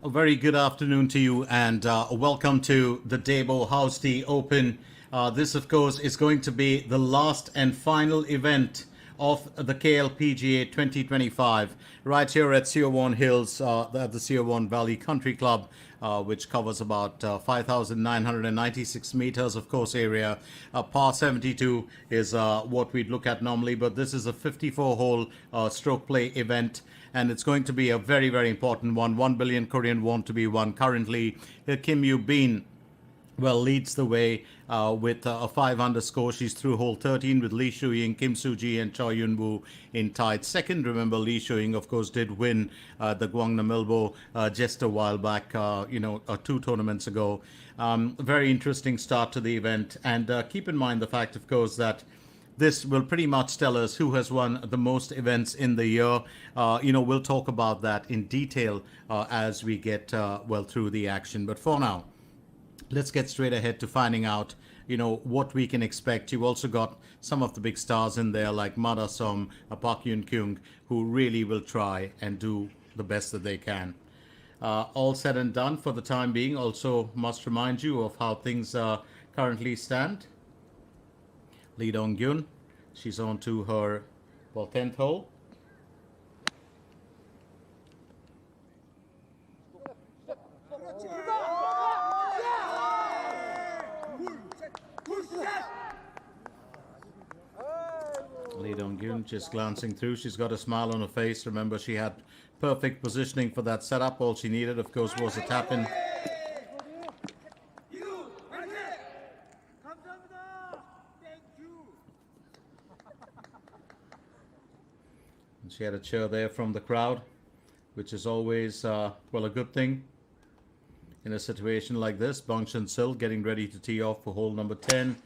A very good afternoon to you, and welcome to the DAEBO hausD Open. This, of course, is going to be the last and final event of the KLPGA 2025 right here at Seowon Hills at the Seowon Valley Country Club, which covers about 5,996 meters of course area. Par 72 is what we'd look at normally, but this is a 54-hole stroke play event, and it's going to be a very, very important one. 1 billion Korean won to be won currently. Kim Yoo-bin leads the way with a 5 under score. She's through hole 13 with Lee Shu-ying, Kim Soo-ji, and Choi Yun-woo in tied second. Remember, Lee Shu-ying, of course, did win the Gwangnam Ilbo just a while back, 2 tournaments ago. Very interesting start to the event. And keep in mind the fact, of course, that this will pretty much tell us who has won the most events in the year. We'll talk about that in detail as we get through the action. But for now, let's get straight ahead to finding out, what we can expect. You've also got some of the big stars in there like Mada Som, Park Yoon Kyung, who really will try and do the best that they can. All said and done for the time being. Also must remind you of how things currently stand. Lee Dong-gyun, she's on to her 10th hole. Lee Dong-gyun just glancing through. She's got a smile on her face. Remember, she had perfect positioning for that setup. All she needed, of course, was a tap-in. And she had a cheer there from the crowd, which is always, a good thing in a situation like this. Bong Chun-sil getting ready to tee off for hole number 10.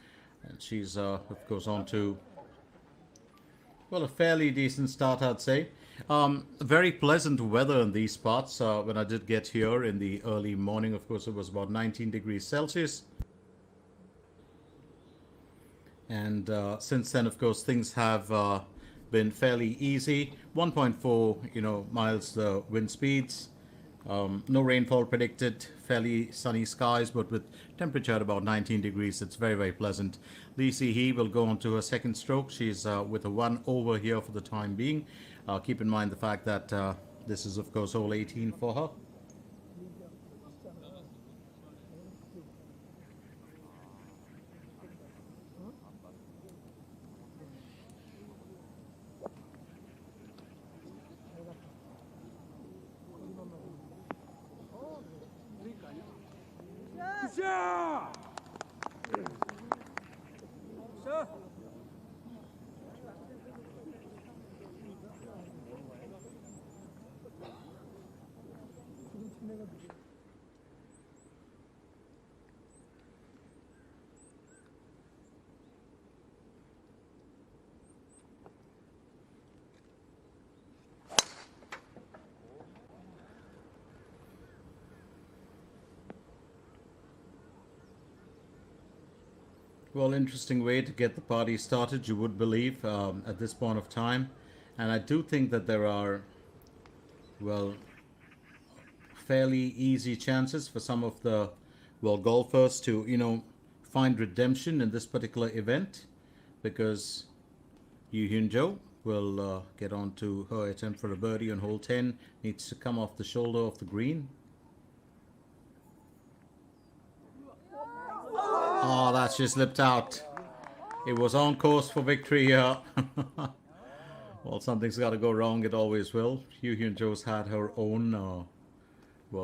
And she's, of course, on to a fairly decent start, I'd say. Very pleasant weather in these spots. When I did get here in the early morning, of course, it was about 19 degrees Celsius. And since then, of course, things have been fairly easy. 1.4, miles the wind speeds. No rainfall predicted, fairly sunny skies, but with temperature at about 19 degrees, it's very, very pleasant. Lee Si-hee will go on to her second stroke. She's with a 1 over here for the time being. Keep in mind the fact that this is, of course, hole 18 for her. Well, interesting way to get the party started, you would believe, at this point of time. And I do think that there are, fairly easy chances for some of the, golfers to, find redemption in this particular event, because Yoo Hyun-jo will get on to her attempt for a birdie on hole 10. Needs to come off the shoulder of the green. Oh, that's just slipped out. It was on course for victory here. Well, something's got to go wrong. It always will. Yoo Hyun-jo's had her own,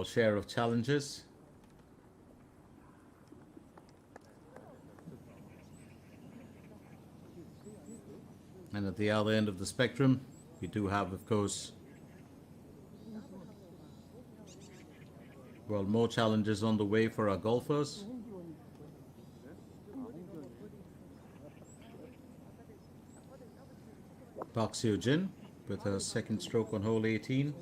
share of challenges. And at the other end of the spectrum, we do have, of course, more challenges on the way for our golfers. Park Seo-jin with her second stroke on hole 18.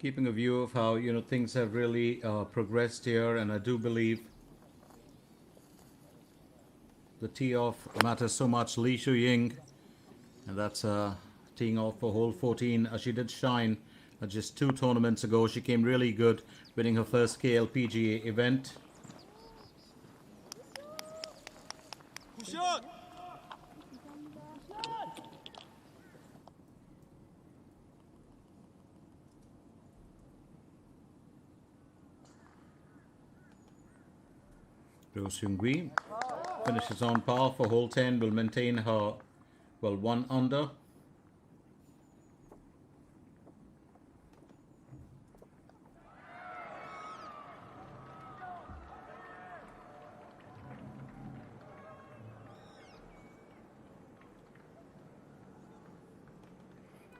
Keeping a view of how things have really progressed here, and I do believe the tee off matters so much. Lee Shu Ying, and that's teeing off for hole 14. She did shine just 2 tournaments ago. She came really good, winning her first KLPGA event. 굿샷! Roh Seung-hui finishes on par for hole 10, will maintain her, well, 1 under.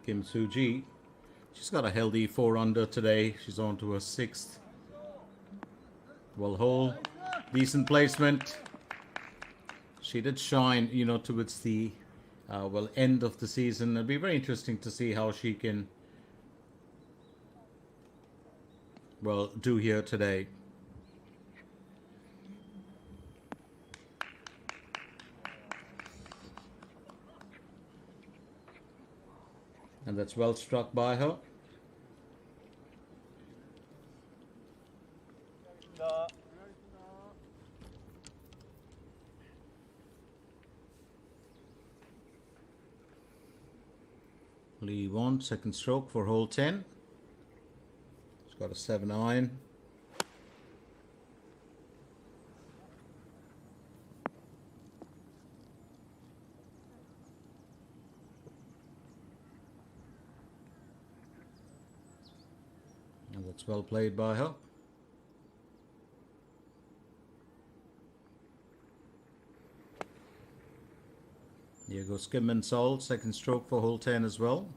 Kim Soo-ji, she's got a healthy 4 under today. She's on to her 6th. Well, hole, decent placement. She did shine, towards the end of the season. It'll be very interesting to see how she can, well, do here today. And that's well struck by her. Lee Won, second stroke for hole 10. She's got a 7 iron. And that's well played by her. Here goes Kim Min-sol, second stroke for hole 10 as well.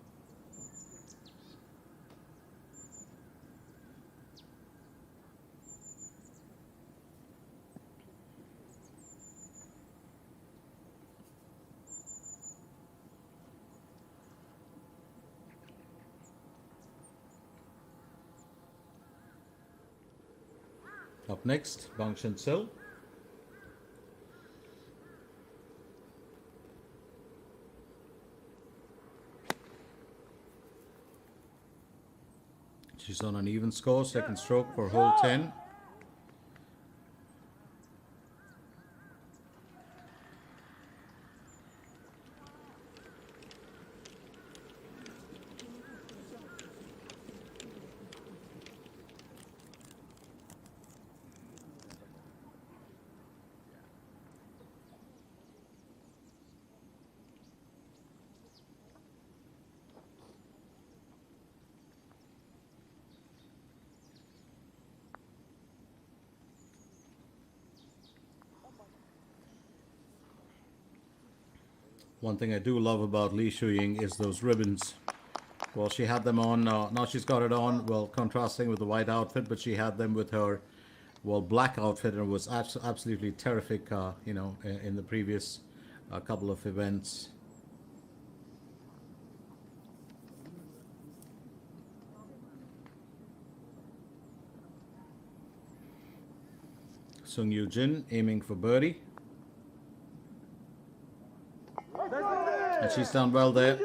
Up next, Bang Shin-sil. She's on an even score, second stroke for hole 10. One thing I do love about Lee Shu Ying is those ribbons. Well, she had them on, now she's got it on, well, contrasting with the white outfit, but she had them with her, well, black outfit, and it was absolutely terrific, in the previous couple of events. Sung Yoo Jin aiming for birdie. And she's done well there.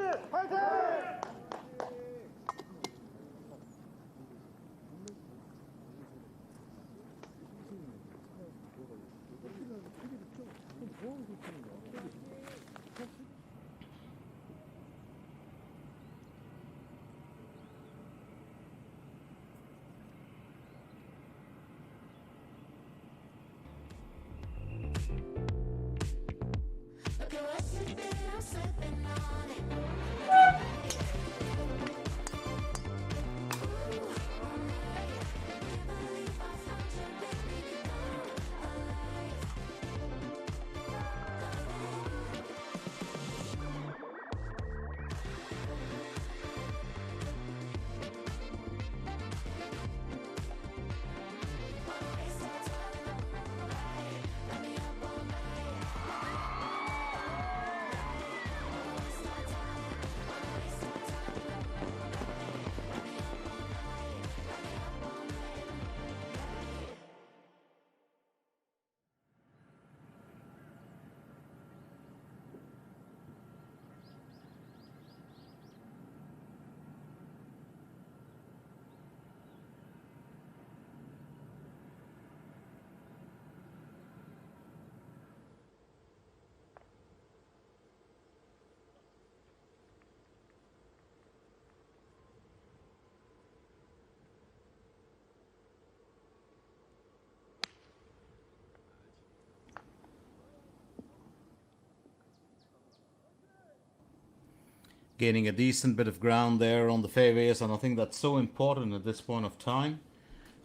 Gaining a decent bit of ground there on the fairways, and I think that's so important at this point of time.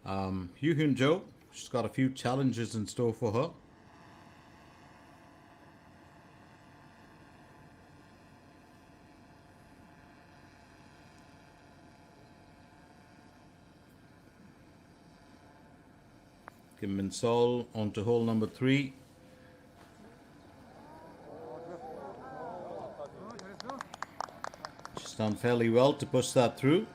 Yu Hyun Jo, she's got a few challenges in store for her. Kim Min Sol onto hole number 3. She's done fairly well to push that through.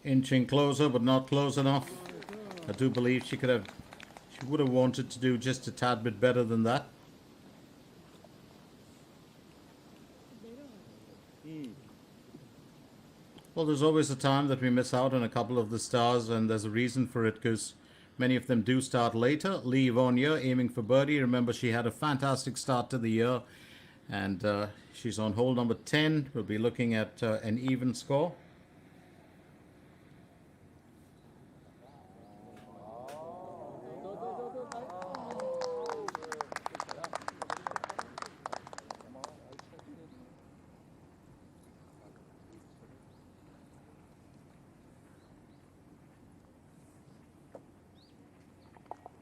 Inching closer, but not close enough. I do believe she would have wanted to do just a tad bit better than that. Well, there's always a time that we miss out on a couple of the stars, and there's a reason for it, because many of them do start later. Lee Vonia aiming for birdie. Remember, she had a fantastic start to the year, and she's on hole number 10. We'll be looking at an even score.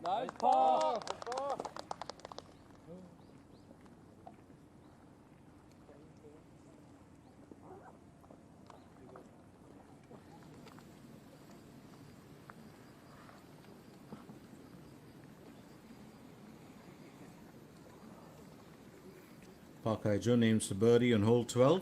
나이스 파! Park Hae-jun aims for birdie on hole 12.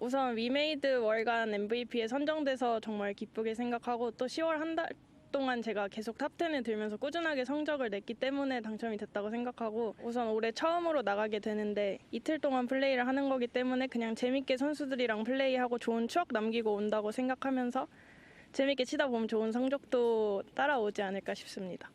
우선 위메이드 월간 MVP에 선정돼서 정말 기쁘게 생각하고, 또 10월 한 달 동안 제가 계속 탑10에 들면서 꾸준하게 성적을 냈기 때문에 당첨이 됐다고 생각하고, 우선 올해 처음으로 나가게 되는데 이틀 동안 플레이를 하는 거기 때문에 그냥 재밌게 선수들이랑 플레이하고 좋은 추억 남기고 온다고 생각하면서 재밌게 치다 보면 좋은 성적도 따라오지 않을까 싶습니다.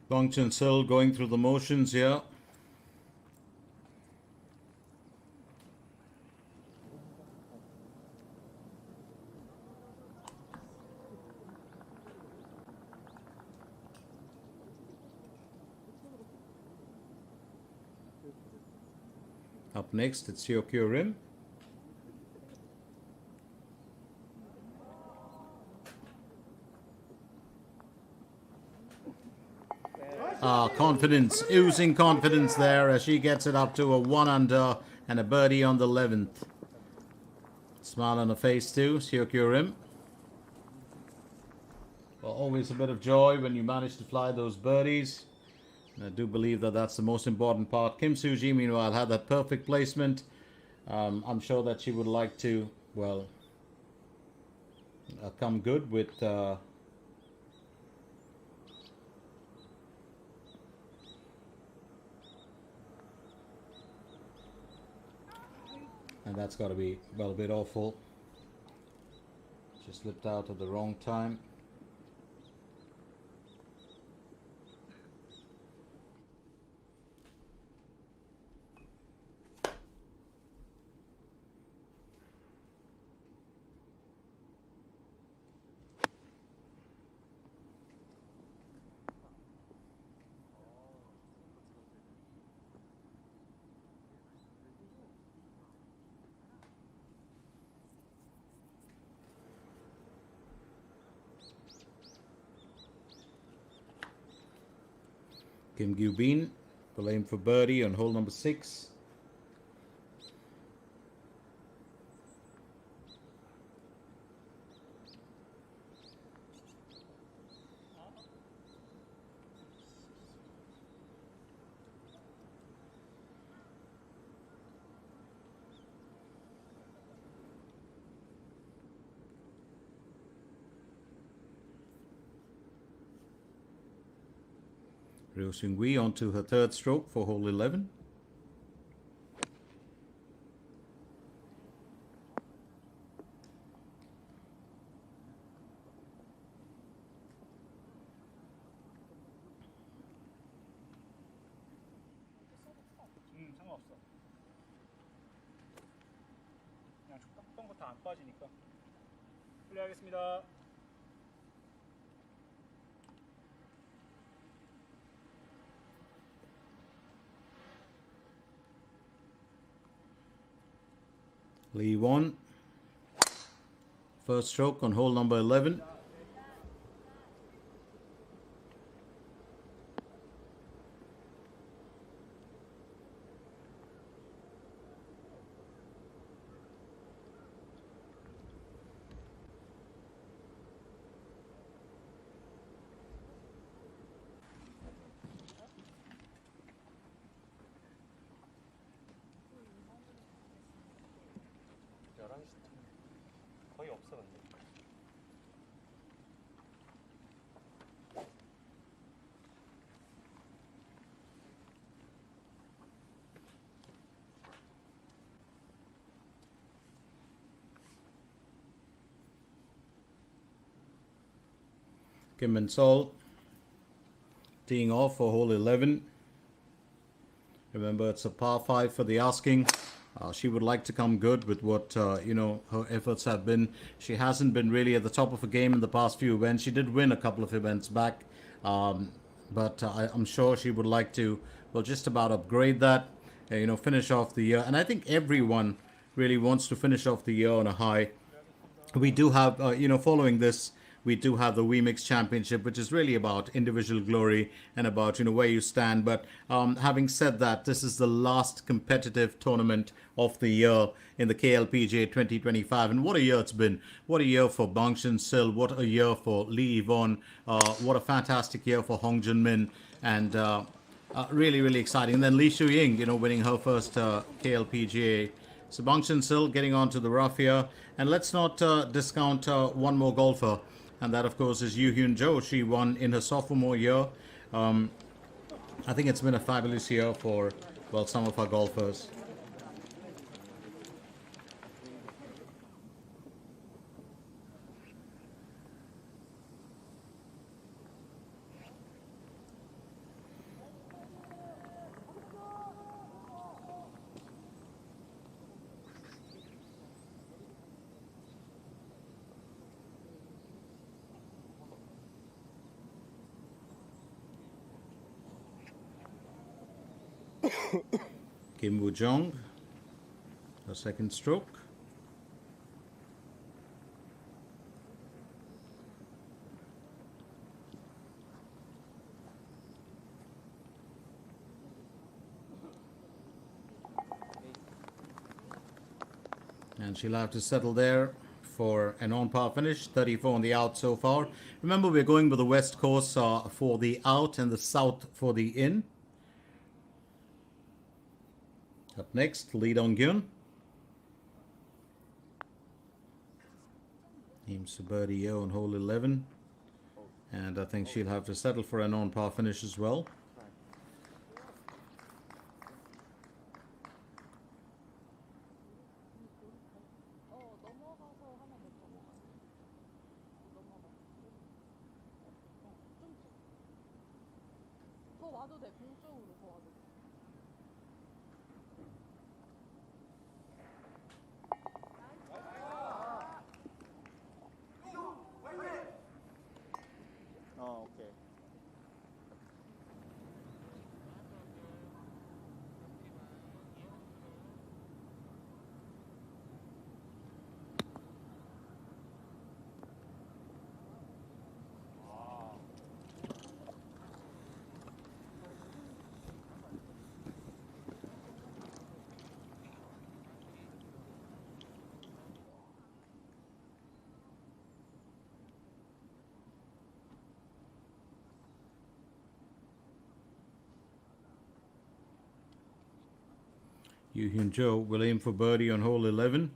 Bong Chun-sil going through the motions here. Up next, it's Hyokyo Rim. Confidence, oozing confidence there as she gets it up to a 1 under and a birdie on the 11th. Smile on her face too, Hyokyo Rim. Well, always a bit of joy when you manage to fly those birdies. And I do believe that that's the most important part. Kim Soo-ji, meanwhile, had that perfect placement. I'm sure that she would like to, well, come good with and that's got to be well a bit awful. Just slipped out at the wrong time. Kim Gubin will aim for birdie on hole number 6. Ryo Seung-hui onto her third stroke for hole 11. 상관없어. 그냥 쳤던 거 다 안 빠지니까. 플레이하겠습니다. Lee Won, first stroke on hole number 11. 거의 없어 근데. Kim Min-sol teeing off for hole 11. Remember, it's a par 5 for the asking. She would like to come good with what her efforts have been. She hasn't been really at the top of her game in the past few events. She did win a couple of events back, but I'm sure she would like to, well, just about upgrade that, finish off the year. And I think everyone really wants to finish off the year on a high. We do have, following this, we do have the WeMix Championship, which is really about individual glory and about, where you stand. But having said that, this is the last competitive tournament of the year in the KLPGA 2025. And what a year it's been. What a year for Bang Shin-sil. What a year for Lee Yvonne. What a fantastic year for Hong Jun-min. And really, really exciting. And then Lee Shu-ying, winning her first KLPGA. So Bang Shin-sil getting onto the rough here. And let's not discount one more golfer. And that, of course, is Yoo Hyun Jo. She won in her sophomore year. I think it's been a fabulous year for, well, some of our golfers. Kim Woo-jong, her second stroke. And she'll have to settle there for an on-par finish, 34 on the out so far. Remember, we're going with the west course for the out and the south for the in. Up next, Lee Dong-gyun. Aims to birdie here on hole 11. And I think she'll have to settle for a non-par finish as well. 오케이. Yu Hyun Jo will aim for birdie on hole 11.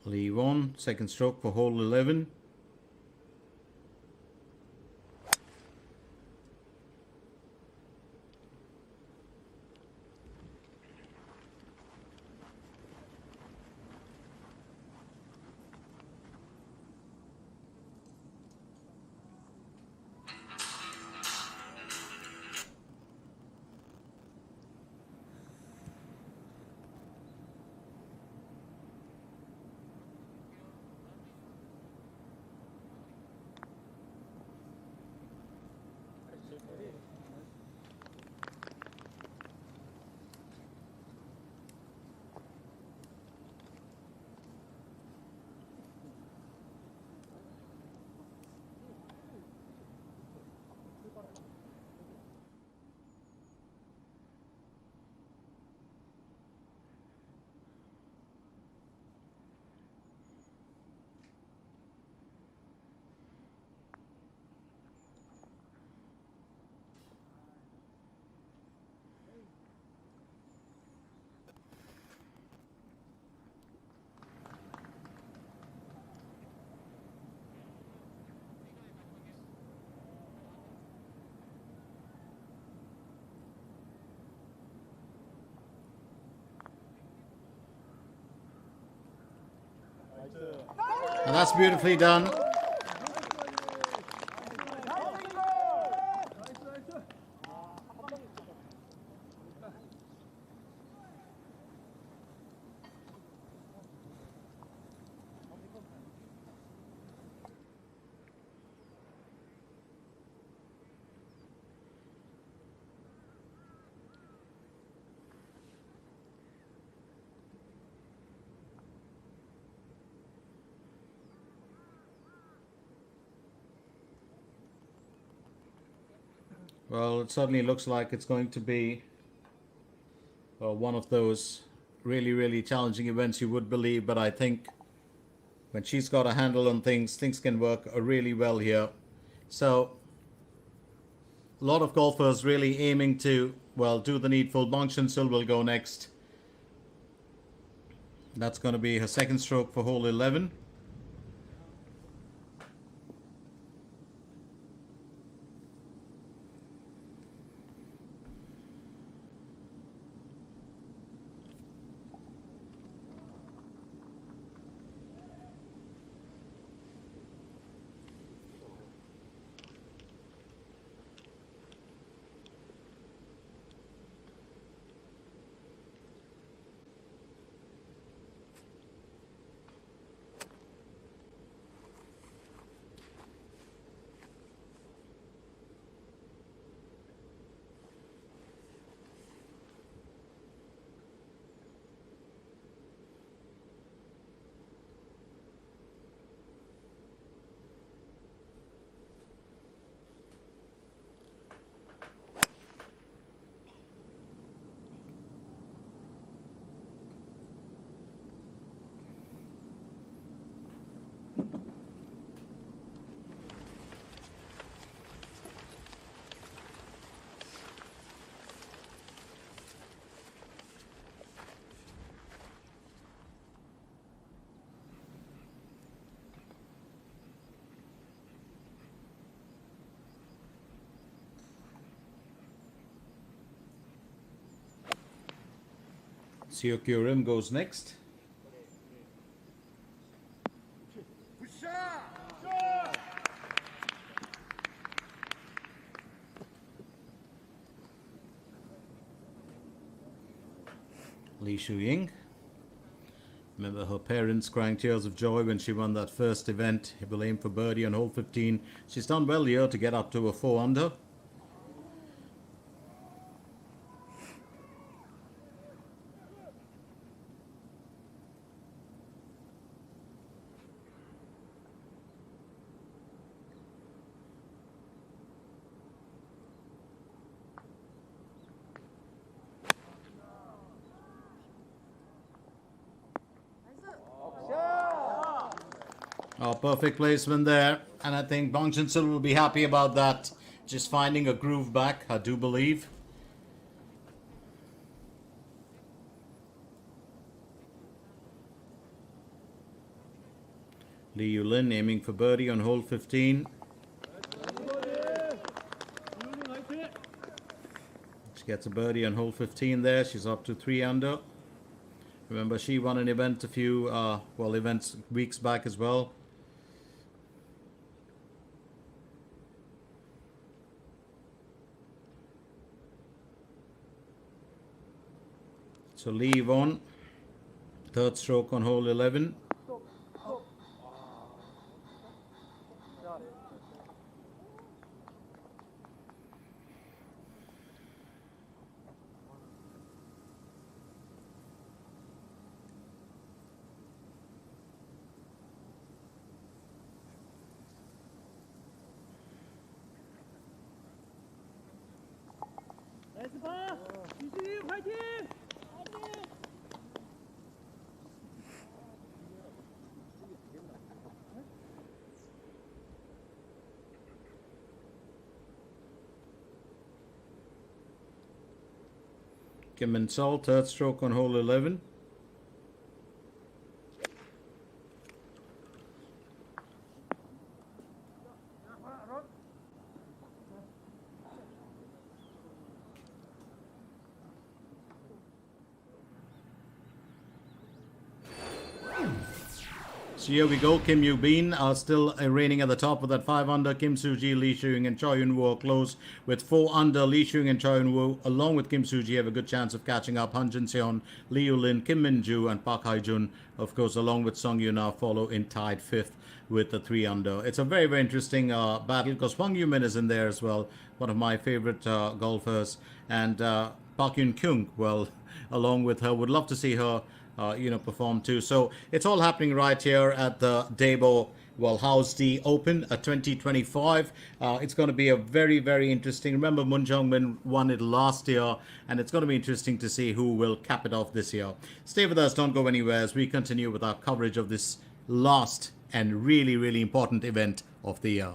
Lee Won, second stroke for hole 11. And that's beautifully done. Well, it certainly looks like it's going to be one of those really challenging events you would believe, but I think when she's got a handle on things, things can work really well here. So a lot of golfers really aiming to, well, do the needful. Bong Chun-sil will go next. That's going to be her second stroke for hole 11. Siokurim goes next. Lee Shu-ying. Remember her parents crying tears of joy when she won that first event. He will aim for birdie on hole 15. She's done well here to get up to a 4 under. Oh, perfect placement there. And I think Bang Chun-sil will be happy about that. Just finding a groove back, I do believe. Lee Yulin aiming for birdie on hole 15. She gets a birdie on hole 15 there. She's up to 3 under. Remember, she won an event a few, events weeks back as well. So leave on. Third stroke on hole 11. 나이스 파! 이수님 화이팅! Kim Min-sol, third stroke on hole 11. So here we go. Kim Yoo-bin are still reigning at the top with that 5 under. Kim Soo-ji, Lee Shu-ying and Choi Yun-woo are close with 4 under. Lee Shu-ying and Choi Yun-woo along with Kim Soo-ji have a good chance of catching up. Han Jin-seon, Lee Yu-lin, Kim Min-joo and Park Hae-jun, of course, along with Sung Yuna follow in tied 5th with the 3 under. It's a very, very interesting battle because Hwang Yu-min is in there as well, one of my favorite golfers, and Park Yun-kyung, well, along with her, would love to see her perform too. So it's all happening right here at the DAEBO, hausD Open 2025. It's going to be a very, very interesting. Remember, Moon Jung-min won it last year, and it's going to be interesting to see who will cap it off this year. Stay with us, don't go anywhere as we continue with our coverage of this last and really, really important event of the year.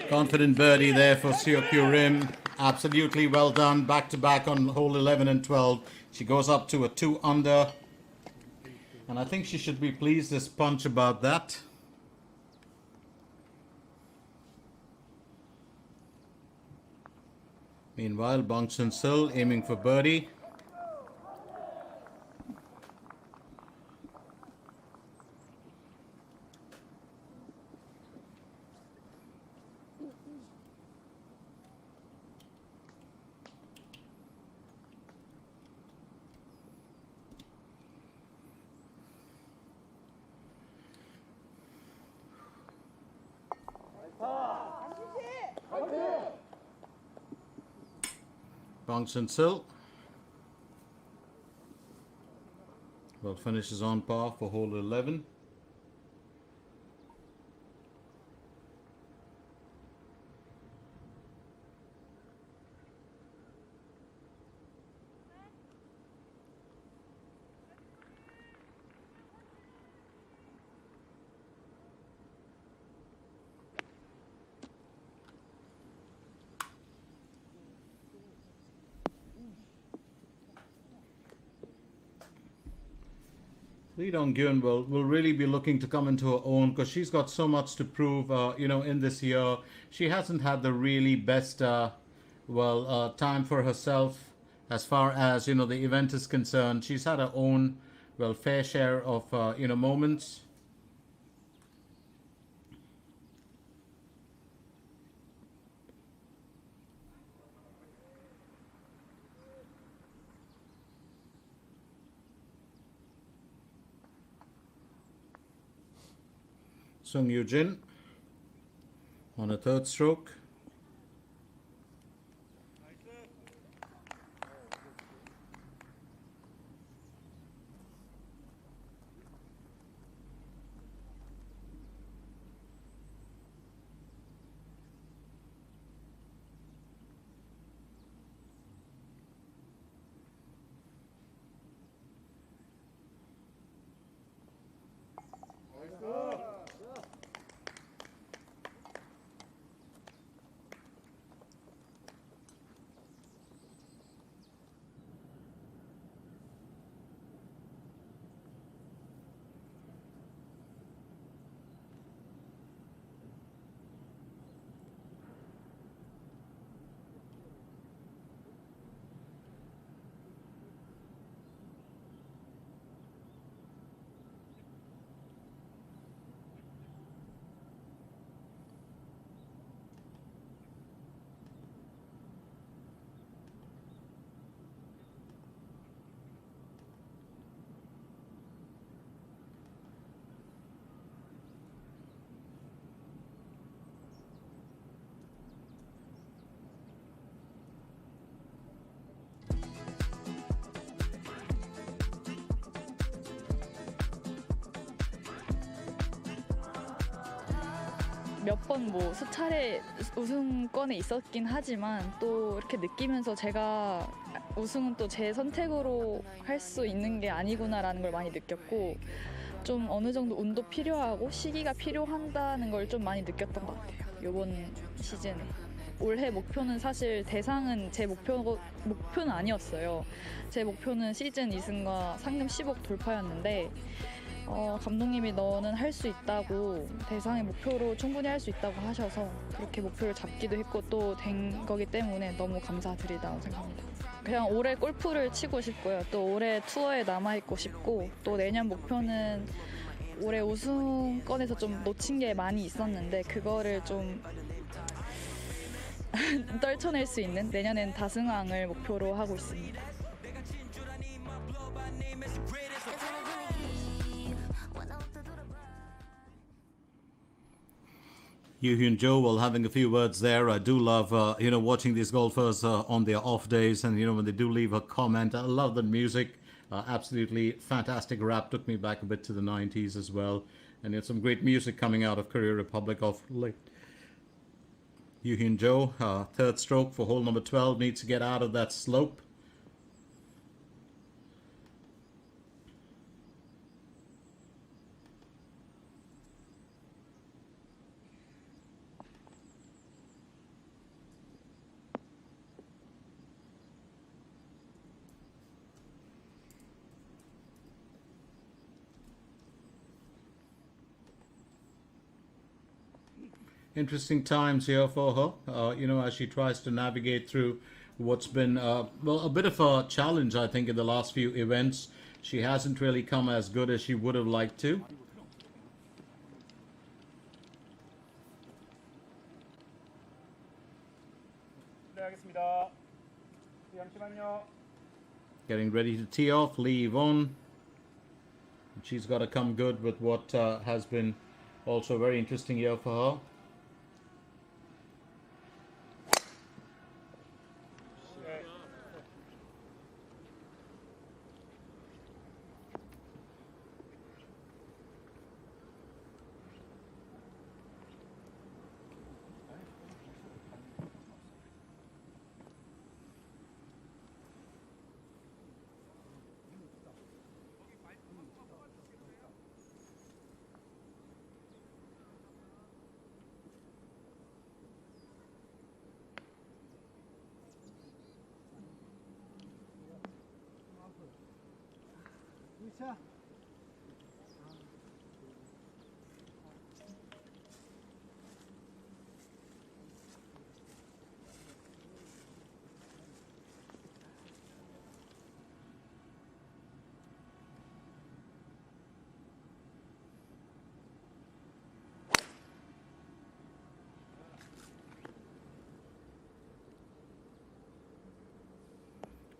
Confident birdie there for Seokyu Rim. Absolutely well done. Back to back on hole 11 and 12. She goes up to a 2 under. And I think she should be pleased as punch about that. Meanwhile, Bongsun Sil aiming for birdie. Bongsun Sil well finishes on par for hole 11. Lee Dong-gyun will really be looking to come into her own because she's got so much to prove, in this year. She hasn't had the really best, time for herself as far as, the event is concerned. She's had her own, fair share of, moments. Sung Yoo-jin on a third stroke. 몇 번 뭐 수차례 우승권에 있었긴 하지만 또 이렇게 느끼면서 제가 우승은 또 제 선택으로 할 수 있는 게 아니구나라는 걸 많이 느꼈고 좀 어느 정도 운도 필요하고 시기가 필요한다는 걸 좀 많이 느꼈던 것 같아요. 이번 시즌에. 올해 목표는 사실 대상은 제 목표는 아니었어요. 제 목표는 시즌 2승과 상금 10억 돌파였는데 감독님이 너는 할 수 있다고 대상의 목표로 충분히 할 수 있다고 하셔서 그렇게 목표를 잡기도 했고 또 된 거기 때문에 너무 감사드리다고 생각합니다. 그냥 올해 골프를 치고 싶고요. 또 올해 투어에 남아있고 싶고 또 내년 목표는 올해 우승권에서 좀 놓친 게 많이 있었는데 그거를 좀 떨쳐낼 수 있는 내년엔 다승왕을 목표로 하고 있습니다. Yu Hyun Jo, well, having a few words there. I do love, watching these golfers on their off days, and when they do leave a comment. I love the music. Absolutely fantastic rap. Took me back a bit to the 90s as well, and it's some great music coming out of Korea Republic of late. Yu Hyun Jo, third stroke for hole number 12, needs to get out of that slope. Interesting times here for her, as she tries to navigate through what's been, a bit of a challenge, I think, in the last few events. She hasn't really come as good as she would have liked to. 실례하겠습니다. 잠시만요. Getting ready to tee off, leave on. She's got to come good with what has been also a very interesting year for her.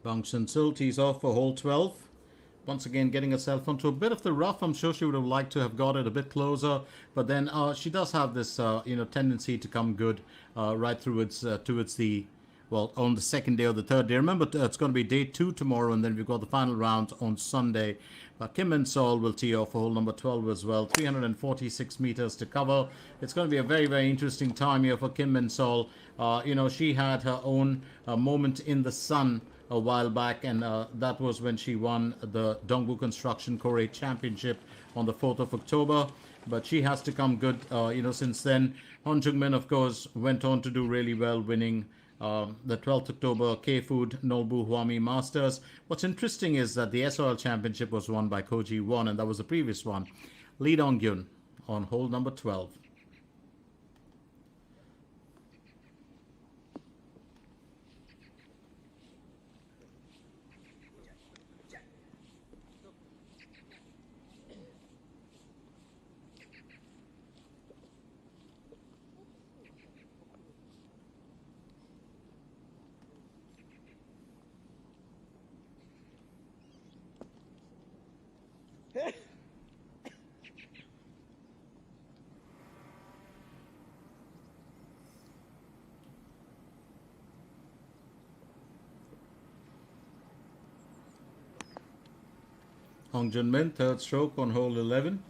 Bang Chun-sil tees off for hole 12. Once again getting herself onto a bit of the rough. I'm sure she would have liked to have got it a bit closer, but then she does have this tendency to come good right through towards the, on the second day or the third day. Remember, it's going to be day 2 tomorrow, and then we've got the final round on Sunday. Kim Min-sol will tee off for hole number 12 as well. 346 meters to cover. It's going to be a very, very interesting time here for Kim Min-sol. She had her own moment in the sun a while back, and that was when she won the Dongbu Construction Korea Championship on the 4th of October. But she has to come good, since then. Hon Jung-min, of course, went on to do really well, winning the 12th October K-Food Nolbu Hwami Masters. What's interesting is that the SOL Championship was won by Ko Ji-won, and that was the previous one. Lee Dong-gyun on hole number 12. Hong Jun-min, third stroke on hole 11.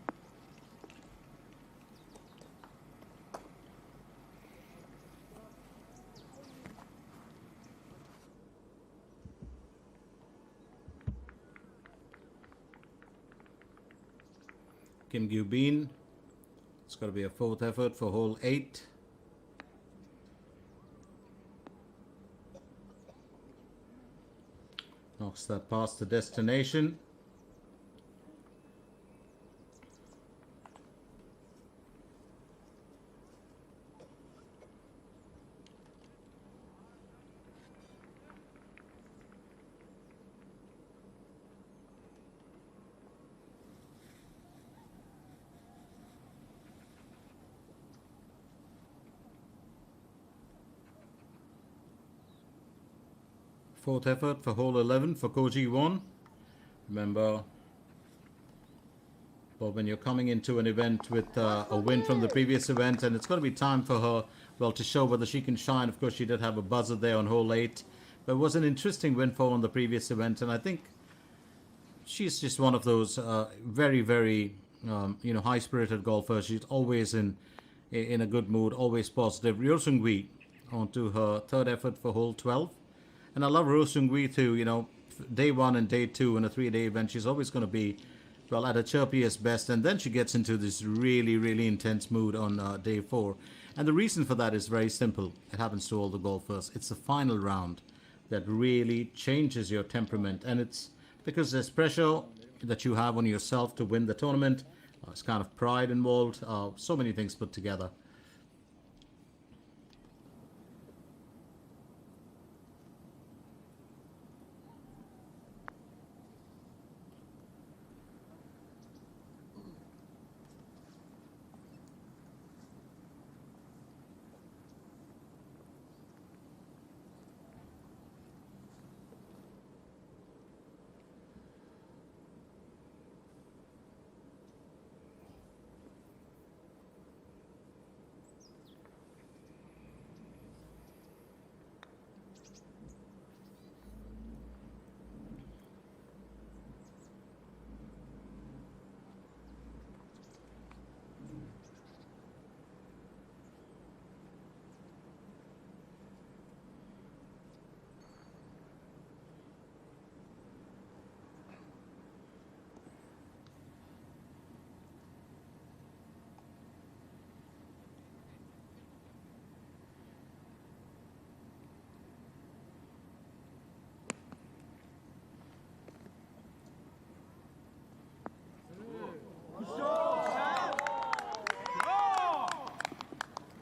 Kim Gyu-bin, it's got to be a fourth effort for hole 8. Knocks that past the destination. Fourth effort for hole 11 for Ko Ji-won. Remember, But when you're coming into an event with a win from the previous event, and it's going to be time for her, well, to show whether she can shine. Of course, she did have a buzzer there on hole 8, but it was an interesting win for her on the previous event, and I think she's just one of those very, very high-spirited golfers. She's always in a good mood, always positive. Ryo Seung-hui onto her third effort for hole 12, and I love Ryo Seung-hui too. Day 1 and day 2 in a 3-day event, she's always going to be, well, at her chirpiest best, and then she gets into this really, really intense mood on day 4. And the reason for that is very simple. It happens to all the golfers. It's the final round that really changes your temperament, and it's because there's pressure that you have on yourself to win the tournament. It's kind of pride involved, so many things put together.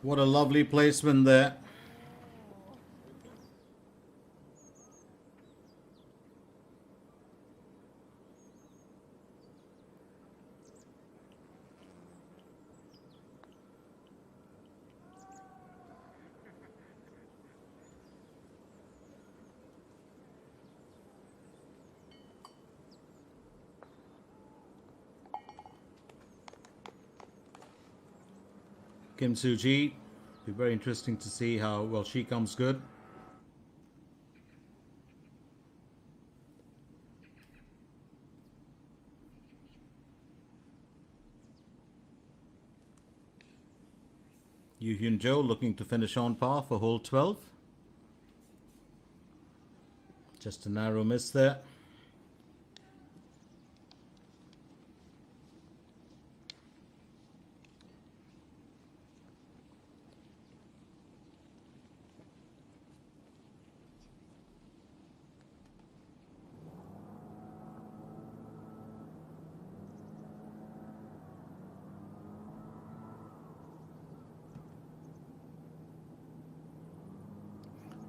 What a lovely placement there. Kim Soo-ji, be very interesting to see how well she comes good. Yoo Hyun Jo looking to finish on par for hole 12. Just a narrow miss there.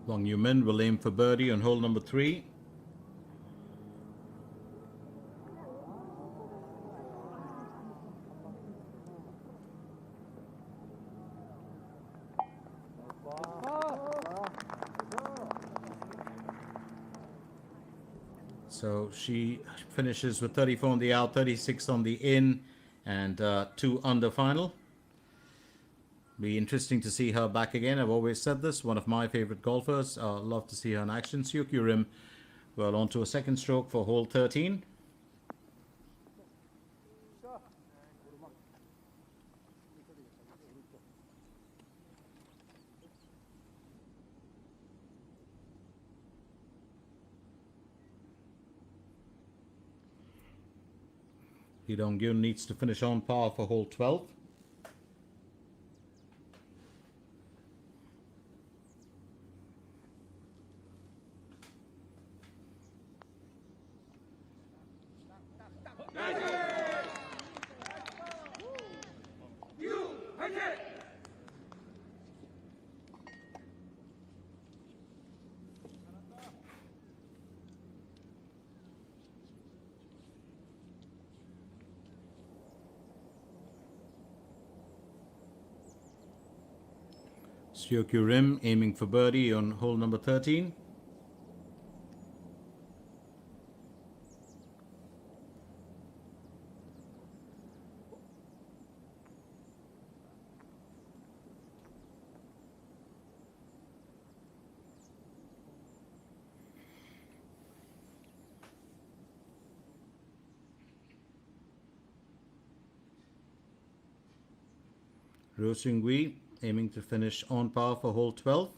Wang Yu-min will aim for birdie on hole number 3. So she finishes with 34 on the out, 36 on the in, and 2 under final. Be interesting to see her back again. I've always said this, one of my favorite golfers. Love to see her in action. Seok-Yoo Rim, well, onto a second stroke for hole 13. Lee Dong-gyun needs to finish on par for hole 12. Seok-Yoo Rim aiming for birdie on hole number 13. Ro Seung-hui aiming to finish on par for hole 12.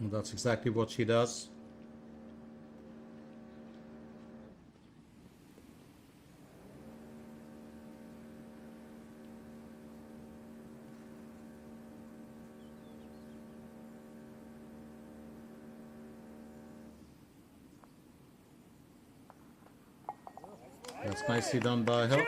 And that's exactly what she does. That's nicely done by her.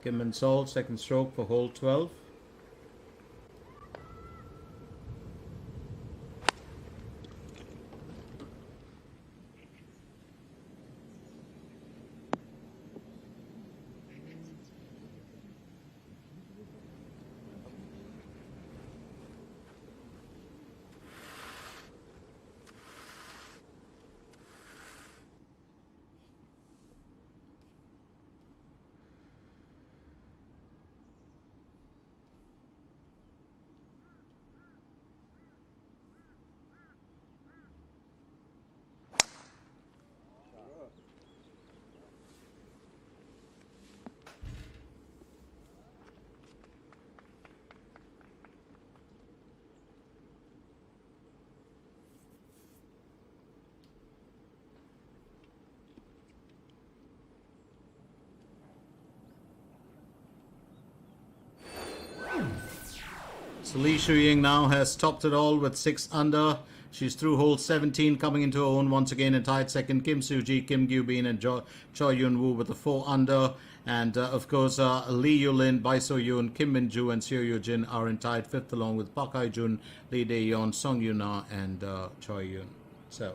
Kim Min-sol, second stroke for hole 12. So Lee Shu-ying now has topped it all with 6 under. She's through hole 17, coming into her own once again in tied second. Kim Soo-ji, Kim Gyu-bin and Choi Yun-woo with the 4 under. And of course, Lee Yu-lin, Bai So-yoon, Kim Min-ju and Seo Yoo-jin are in tied 5th along with Park Hae-jun, Lee Dae-yeon, Song Yoo-na and Choi Yoon. So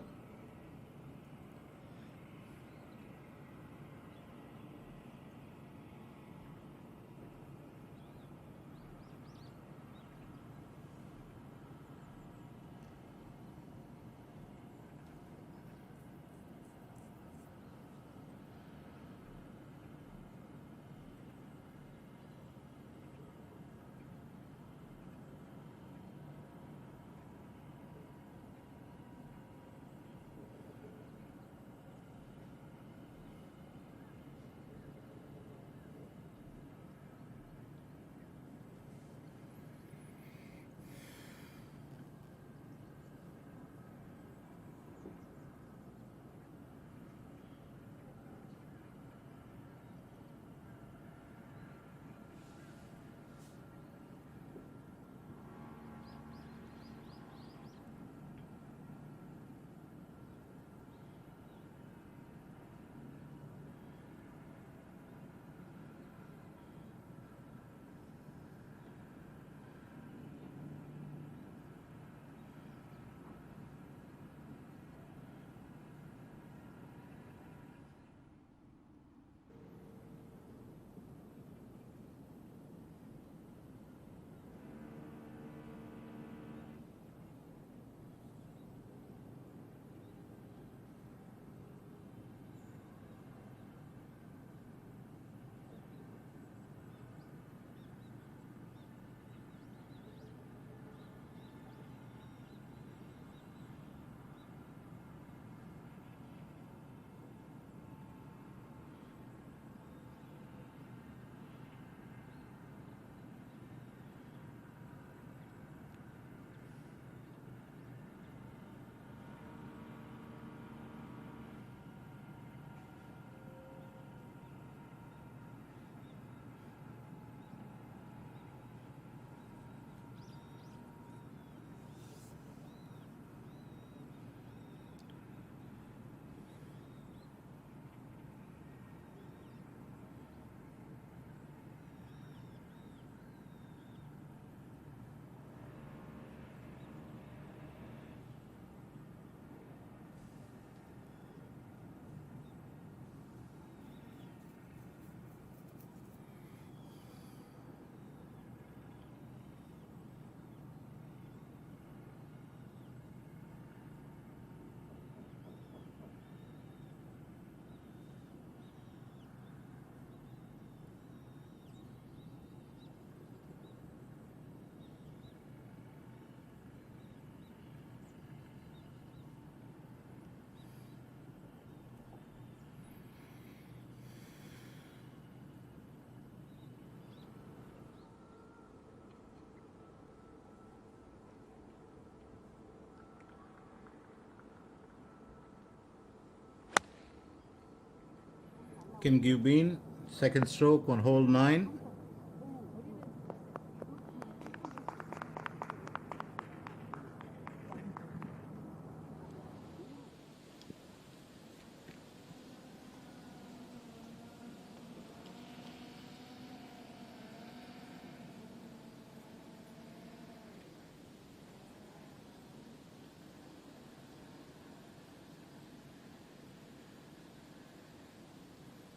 Kim Gubin, second stroke on hole 9.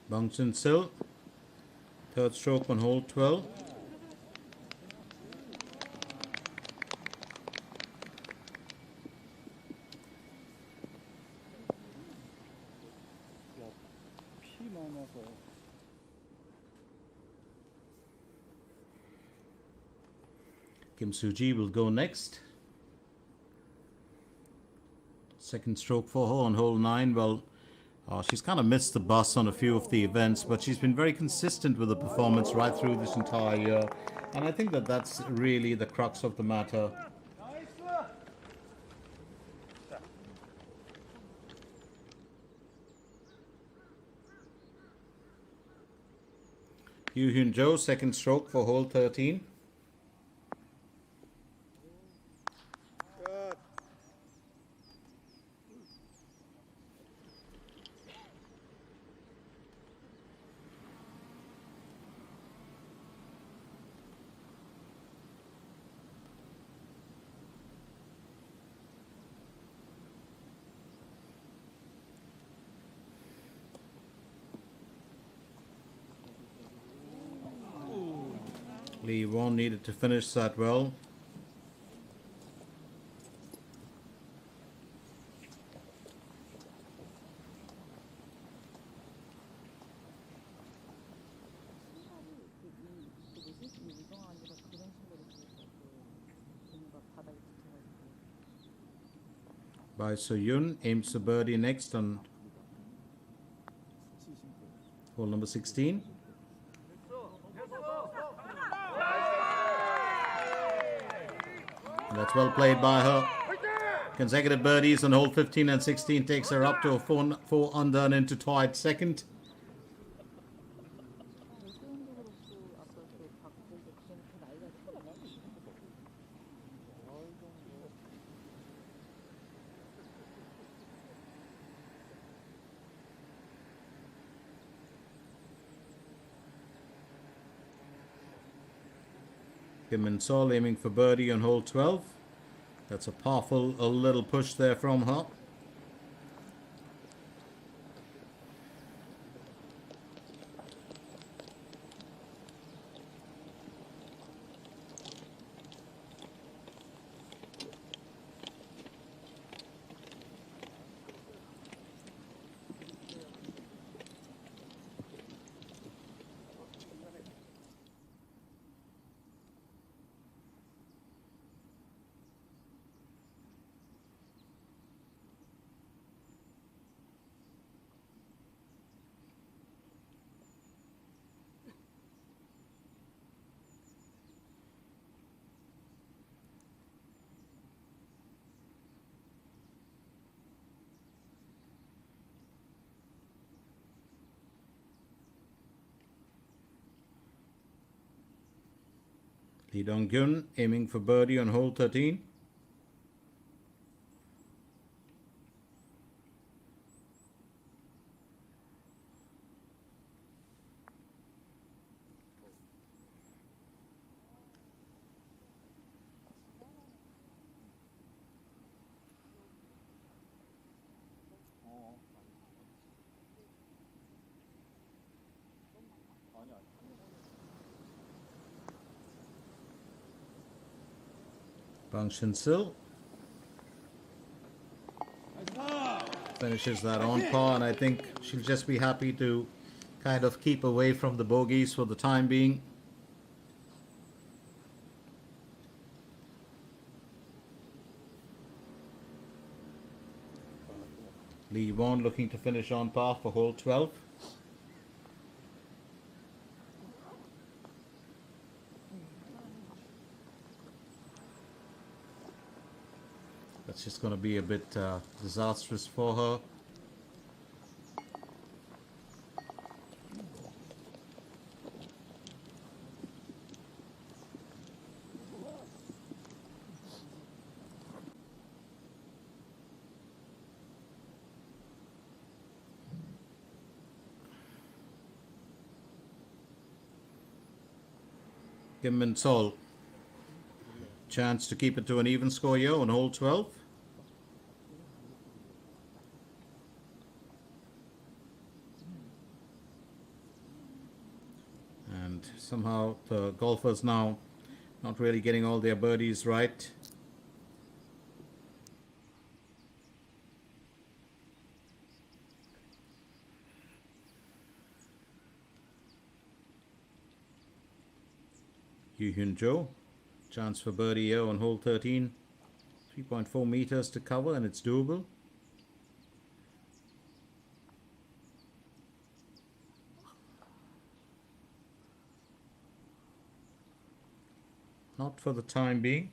Bangchen Sil, third stroke on hole 12. 피 많아서 Kim Soo-ji will go next. Second stroke for her on hole 9. Well, she's kind of missed the bus on a few of the events, but she's been very consistent with the performance right through this entire year. And I think that that's really the crux of the matter. Yoo Hyun Jo, second stroke for hole 13. Lee Won needed to finish that well. By So-yoon, aims a birdie next on hole number 16. That's well played by her. Consecutive birdies on hole 15 and 16 takes her up to a 4 under and into tied second. Kim Min-sol aiming for birdie on hole 12. That's a powerful little push there from her. Lee Dong-gyun aiming for birdie on hole 13. Bang Shin-sil finishes that on par, and I think she'll just be happy to kind of keep away from the bogeys for the time being. Lee Won looking to finish on par for hole 12. That's just going to be a bit disastrous for her. Kim Min Sol. Chance to keep it to an even score here on hole 12. And somehow the golfers now not really getting all their birdies right. Yu Hyun Jo, chance for birdie here on hole 13. 3.4 meters to cover and it's doable. Not for the time being.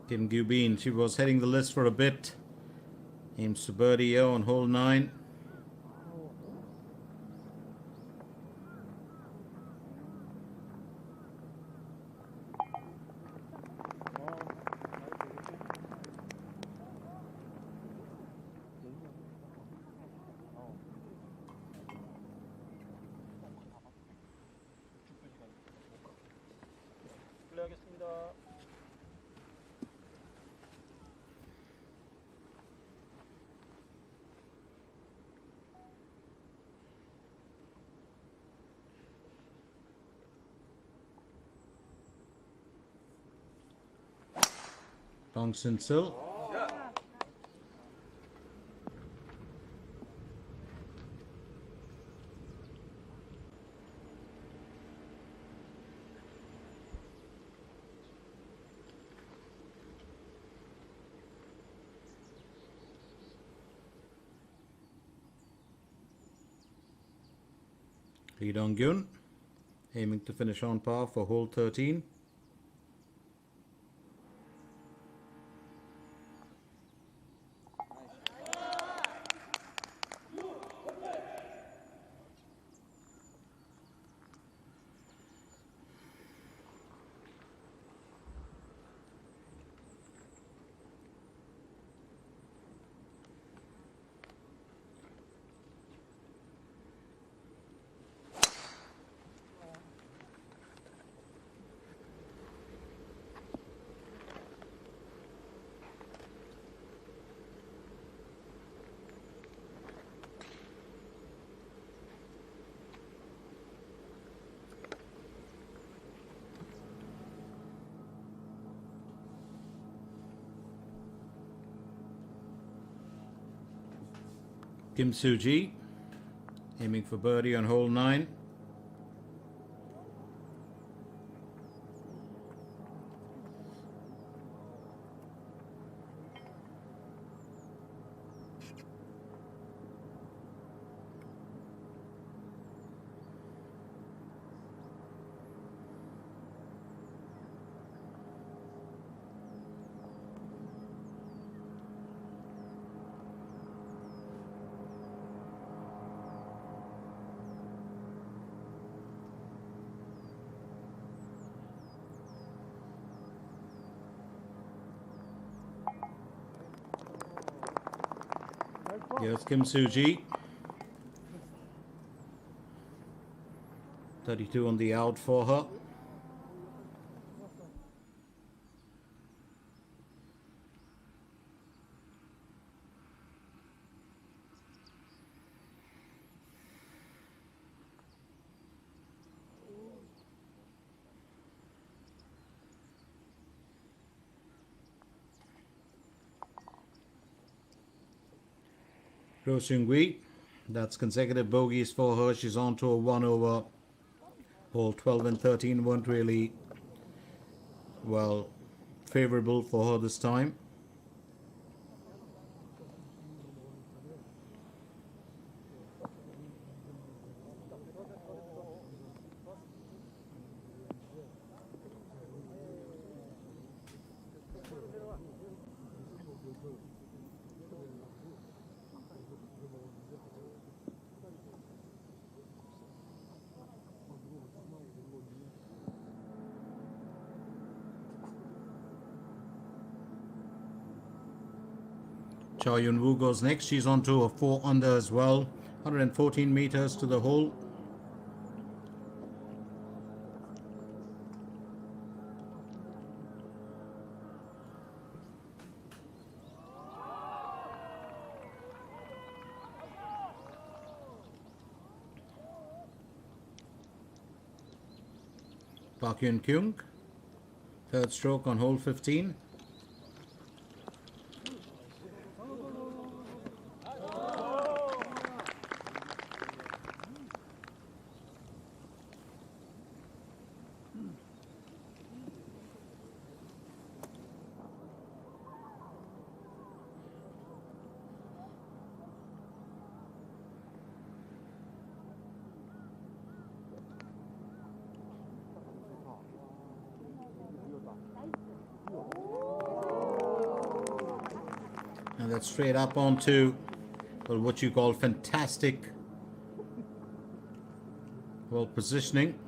Kim Gyu-bin, she was heading the list for a bit. Aims to birdie here on hole 9. 플레이하겠습니다. Dong Sin Sil. Lee Dong-gyun aiming to finish on par for hole 13. Kim Soo-ji aiming for birdie on hole 9. Here's Kim Soo-ji. 32 on the out for her. Ro Seung-gui, that's consecutive bogeys for her. She's on to a 1 over. Hole 12 and 13 weren't really, well, favorable for her this time. Choi Yun Woo goes next. She's on to a 4 under as well. 114 meters to the hole. Park Yun Kyung, third stroke on hole 15. And that's straight up onto, well, what you call fantastic, well, positioning.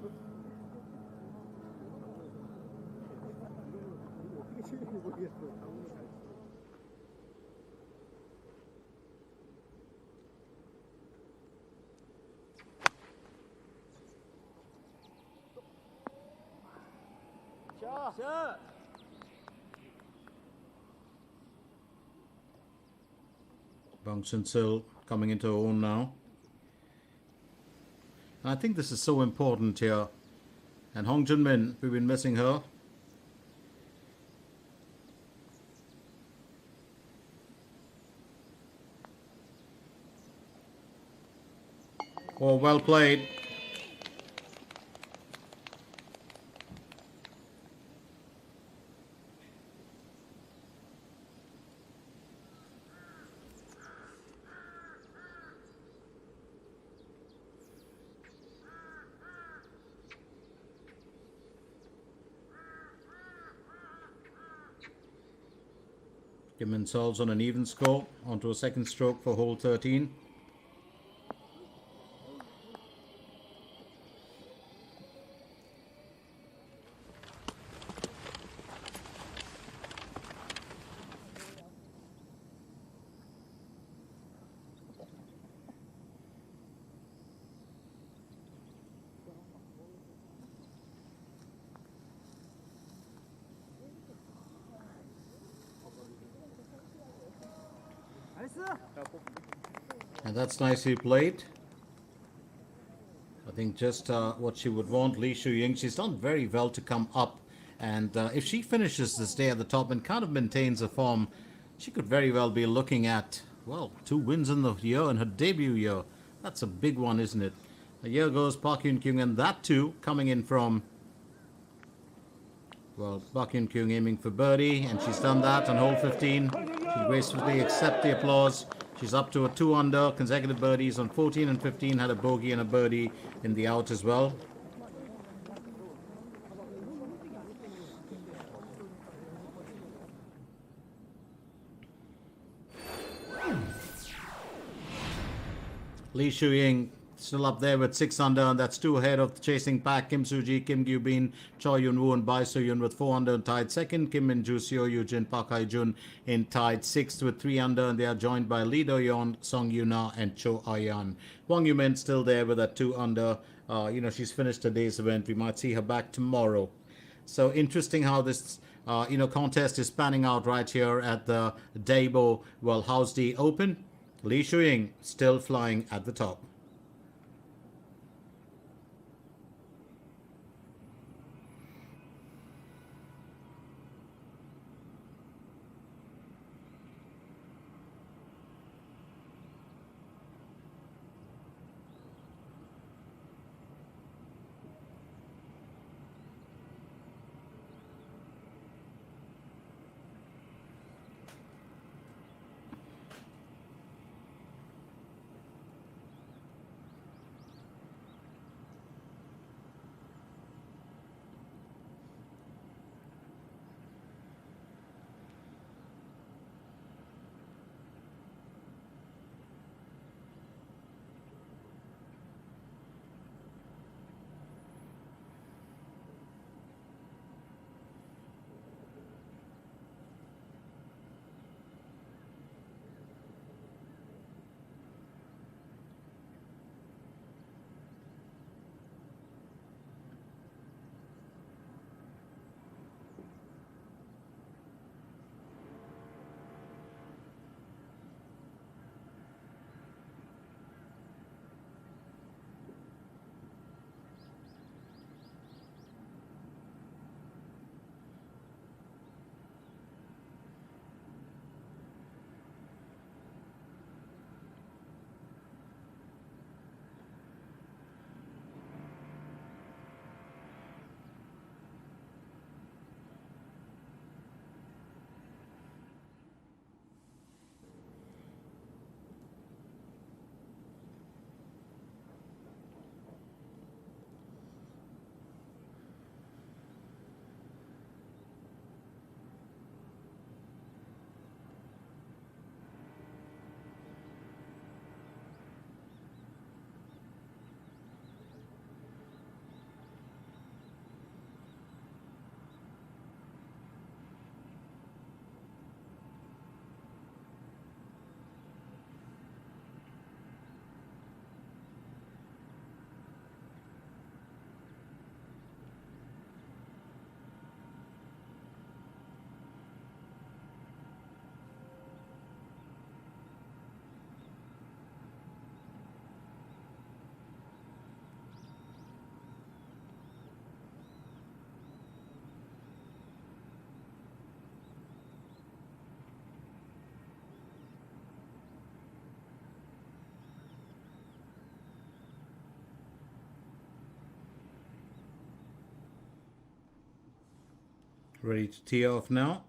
Bang Chun-sil coming into her own now. And I think this is so important here. And Hong Jun-min, we've been missing her. Oh, well played. Kim Min Sol's on an even score, onto a second stroke for hole 13. And that's nicely played. I think just what she would want. Lee Shu-ying, she's done very well to come up. And if she finishes this day at the top and kind of maintains a form, she could very well be looking at, well, 2 wins in the year in her debut year. That's a big one, isn't it? A year goes Park Yun Kyung, and that too coming in from, well, Park Yun Kyung aiming for birdie, and she's done that on hole 15. She gracefully accepts the applause. She's up to a 2 under, consecutive birdies on 14 and 15, had a bogey and a birdie in the out as well. Lee Shu-ying still up there with 6 under, and that's 2 ahead of the chasing pack. Kim Soo-ji, Kim Gyu-bin, Choi Yun-woo and Bai Soo-yun with 4 under and tied second. Kim Min-ju, Seo Yu-jin, Park Hae-jun in tied 6th with 3 under, and they are joined by Lee Do-yeon, Song Yu-na and Cho Ah-yan. Wang Yu-min still there with that 2 under. She's finished today's event. We might see her back tomorrow. So interesting how this contest is panning out right here at the DAEBO, well, hausD Open. Lee Shu-ying still flying at the top. Ready to tee off now.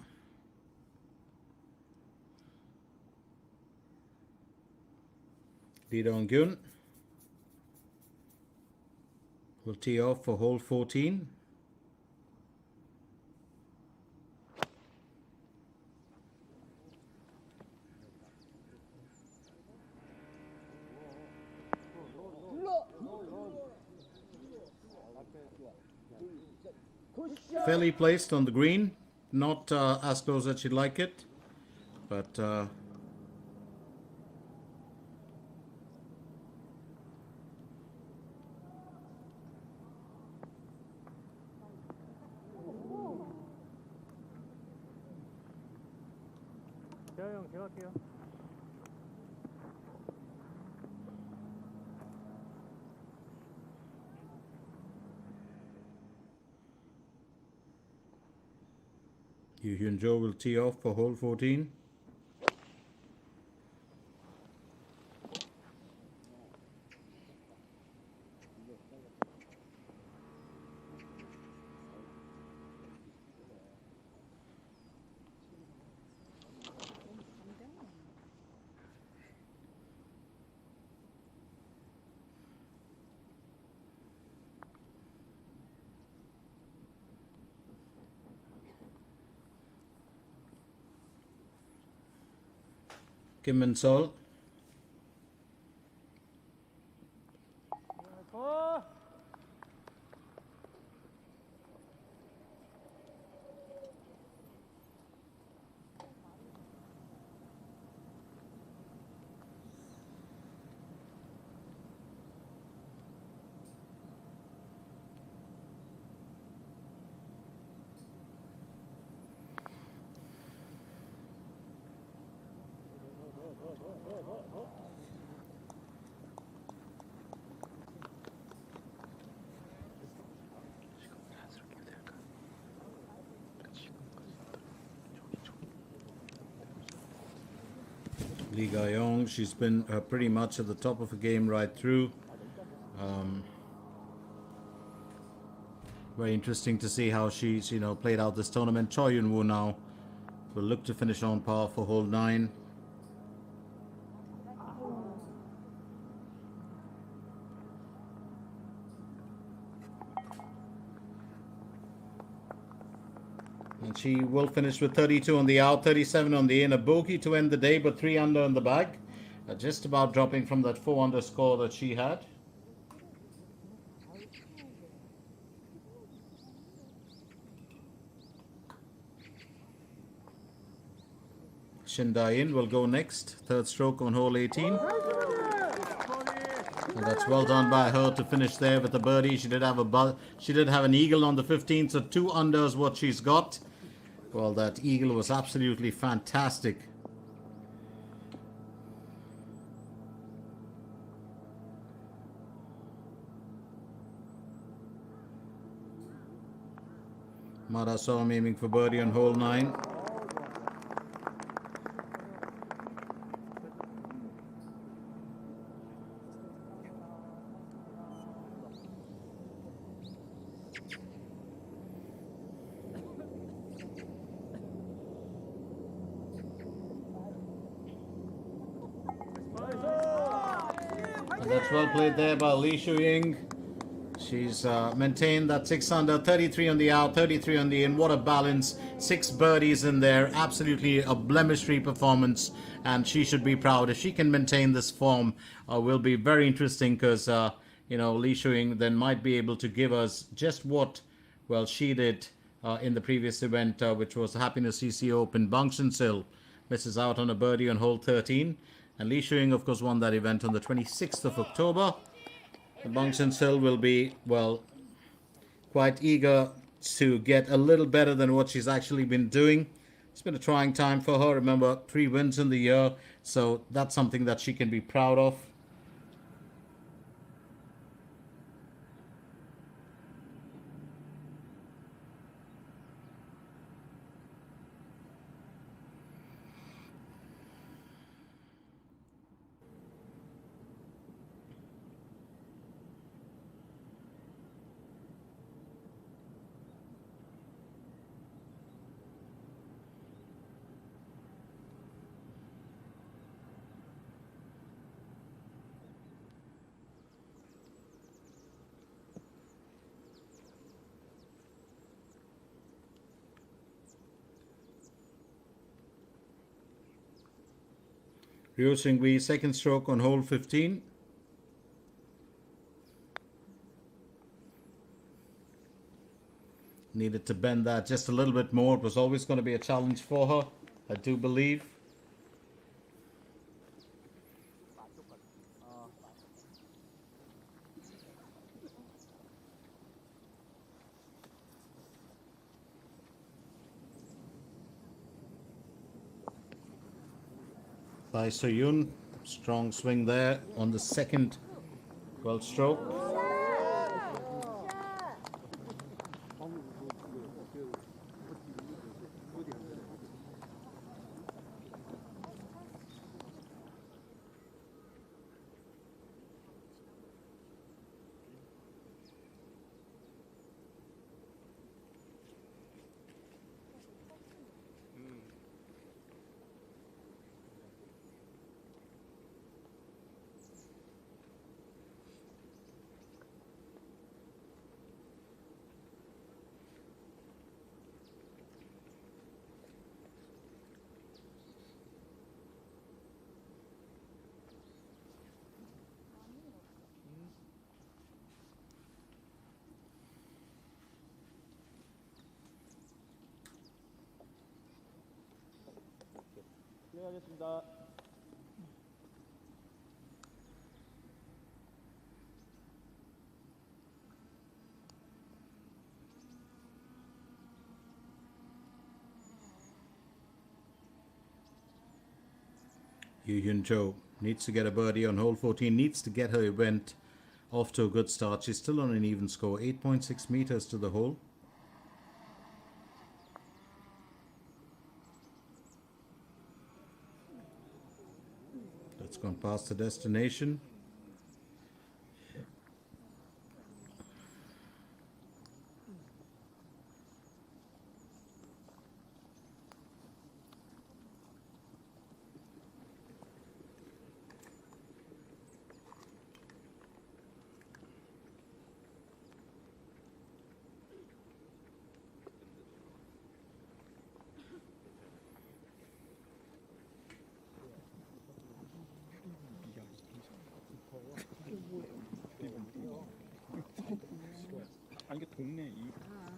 Lee Dong-gyun will tee off for hole 14. Fairly placed on the green, not as close as she'd like it, but 대화 형 제가 할게요. Yu Hyun Jo will tee off for hole 14. Kim Min Sol. 어. Lee Ga-yong, she's been pretty much at the top of the game right through. Very interesting to see how she's, played out this tournament. Choi Yun-woo now will look to finish on par for hole 9. And she will finish with 32 on the out, 37 on the in. A bogey to end the day, but 3 under in the bag. Just about dropping from that 4 under score that she had. Shin Da-in will go next. Third stroke on hole 18. And that's well done by her to finish there with a birdie. She did have an eagle on the 15th, so 2 under is what she's got. Well, that eagle was absolutely fantastic. Mara Som aiming for birdie on hole 9. And that's well played there by Lee Shu-ying. She's maintained that 6 under, 33 on the out, 33 on the in. What a balance. 6 birdies in there. Absolutely a blemish-free performance. And she should be proud. If she can maintain this form, will be very interesting because, Lee Shu-ying then might be able to give us just what, well, she did in the previous event, which was the Happiness CC Open. Bang Shin-sil misses out on a birdie on hole 13. And Lee Shu-ying, of course, won that event on the 26th of October. Bang Shin-sil will be, well, quite eager to get a little better than what she's actually been doing. It's been a trying time for her. Remember, 3 wins in the year. So that's something that she can be proud of. Ryo Seung-wi, second stroke on hole 15. Needed to bend that just a little bit more. It was always going to be a challenge for her, I do believe. By So-yoon, strong swing there on the second 12th stroke. 플레이하겠습니다. Yu Hyun-jo needs to get a birdie on hole 14, needs to get her event off to a good start. She's still on an even score, 8.6 meters to the hole. That's gone past the destination. 아니 이게 동네 이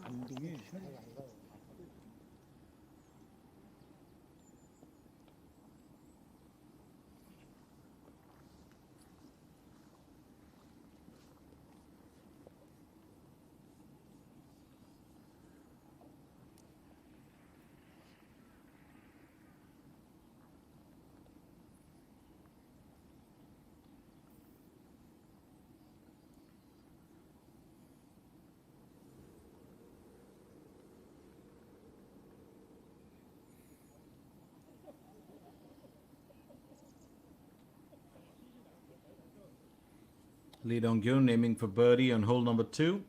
안동에 Lee Dong-gyun aiming for birdie on hole number 2.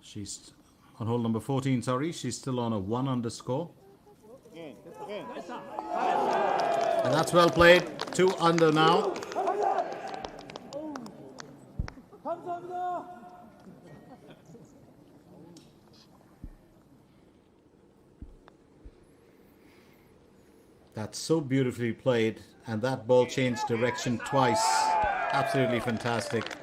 She's on hole number 14, sorry. She's still on a 1 under score. And that's well played. 2 under now. That's so beautifully played, and that ball changed direction twice. Absolutely fantastic.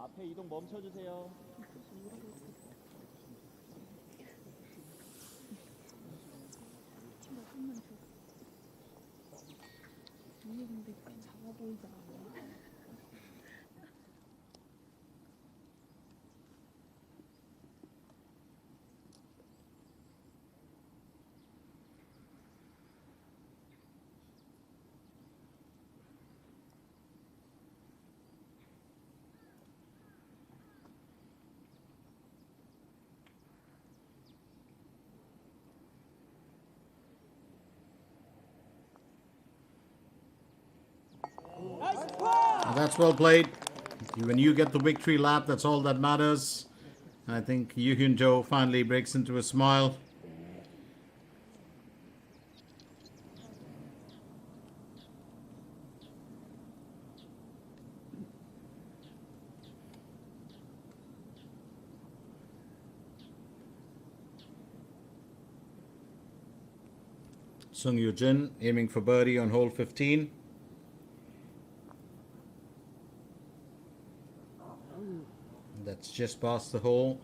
앞에 이동 멈춰주세요. That's well played. When you get the victory lap, that's all that matters. I think Yu Hyun Jo finally breaks into a smile. Sung Yoo Jin aiming for birdie on hole 15. That's just past the hole.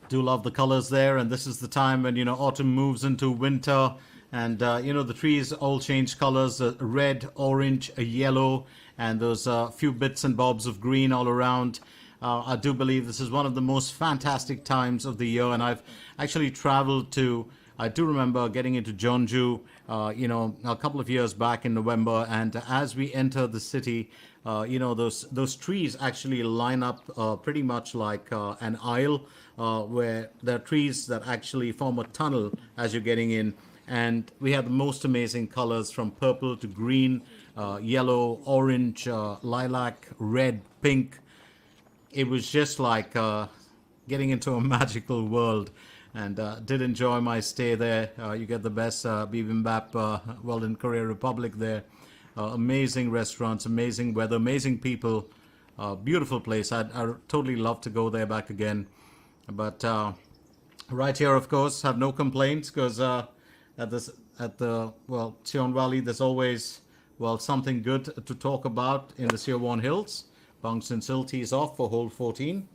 Do love the colors there, and this is the time when autumn moves into winter, and the trees all change colors: red, orange, yellow, and those few bits and bobs of green all around. I do believe this is one of the most fantastic times of the year, and I've actually traveled to. I do remember getting into Jeonju, a couple of years back in November, and as we enter the city, those trees actually line up pretty much like an aisle, where there are trees that actually form a tunnel as you're getting in, and we have the most amazing colors from purple to green, yellow, orange, lilac, red, pink. It was just like getting into a magical world, and did enjoy my stay there. You get the best bibimbap world in Korea Republic there. Amazing restaurants, amazing weather, amazing people, beautiful place. I'd totally love to go there back again. But right here, of course, have no complaints, because at the Cheon Valley, there's always something good to talk about in the Seowon Hills. Bang Sin-sil tees off for hole 14.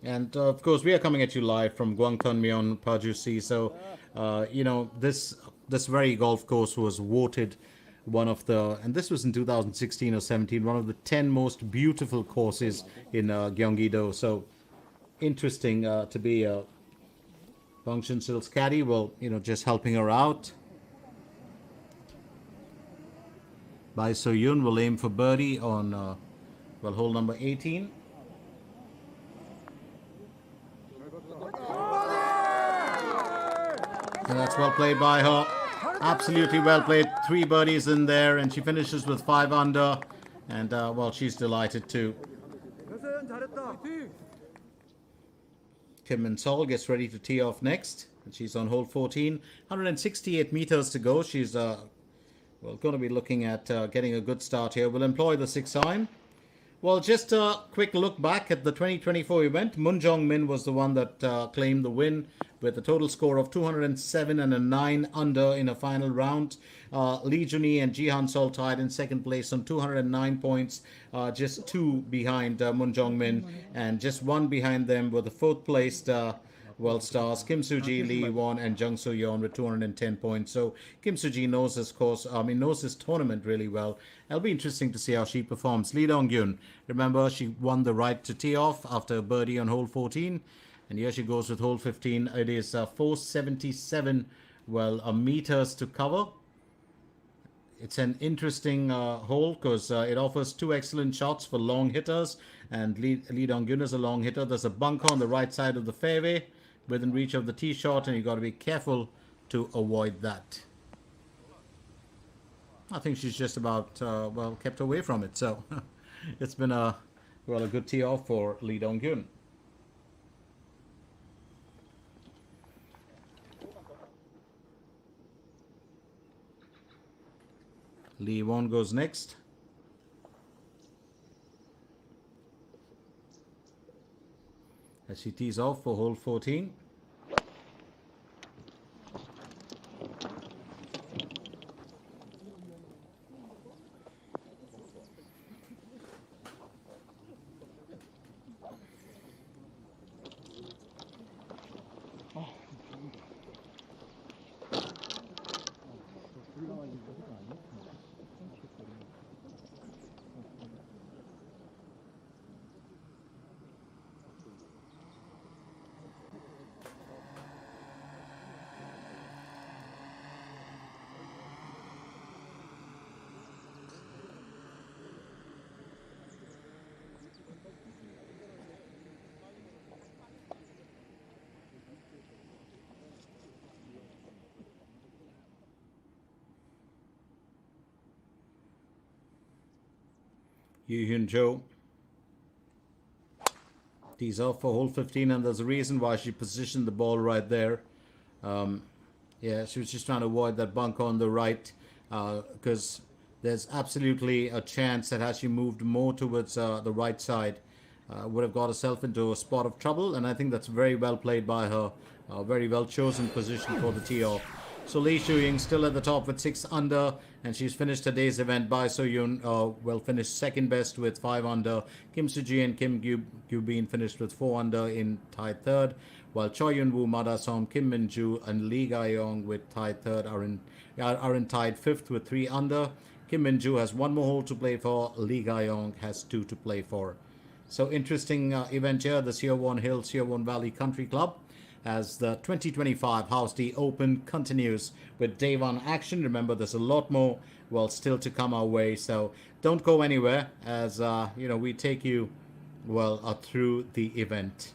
And of course, we are coming at you live from Gwangcheonmyeon, Paju-si. So, this very golf course was voted one of the, and this was in 2016 or 17, one of the 10 most beautiful courses in Gyeonggi-do. So, interesting to be Bang Sin-sil's caddy. Well, just helping her out. Bai So-yoon will aim for birdie on hole number 18. And that's well played by her. Absolutely well played. 3 birdies in there, and she finishes with 5 under. And she's delighted too. Kim Min-sol gets ready to tee off next, and she's on hole 14. 168 meters to go. She's going to be looking at getting a good start here. We'll employ the 6-iron. Well, just a quick look back at the 2024 event. Moon Jong-min was the one that claimed the win with a total score of 207 and a 9 under in a final round. Lee Junhee and Ji Han-sol tied in second place on 209 points, just 2 behind Moon Jong-min, and just 1 behind them were the 4th placed world stars Kim Soo-ji, Lee Won, and Jung Soo-yeon with 210 points. So Kim Soo-ji knows this course, knows this tournament really well. It'll be interesting to see how she performs. Lee Dong-gyun, remember, she won the right to tee off after a birdie on hole 14. And here she goes with hole 15. It is 477 meters to cover. It's an interesting hole because it offers 2 excellent shots for long hitters. And Lee Dong-gyun is a long hitter. There's a bunker on the right side of the fairway within reach of the tee shot, and you've got to be careful to avoid that. I think she's just about, kept away from it. So it's been a good tee off for Lee Dong-gyun. Lee Won goes next. As she tees off for hole 14. Yu Hyun Jo tees off for hole 15, and there's a reason why she positioned the ball right there. Yeah, she was just trying to avoid that bunker on the right, because there's absolutely a chance that had she moved more towards the right side, would have got herself into a spot of trouble. And I think that's very well played by her. Very well chosen position for the tee off. So Lee Shu-ying still at the top with 6 under, and she's finished today's event. Bai So-yoon will finish second best with 5 under. Kim Soo-ji and Kim Gyu-bin finished with 4 under in tied third, while Choi Yun-woo, Ma Da-song, Kim Min-ju, and Lee Ga-yong with tied third are in tied fifth with 3 under. Kim Min-ju has 1 more hole to play for. Lee Ga-yong has 2 to play for. So interesting event here, the Seowon Hill, Seowon Valley Country Club, as the 2025 hausD Open continues with day 1 action. Remember, there's a lot more, well, still to come our way. So don't go anywhere as, we take you, well, through the event.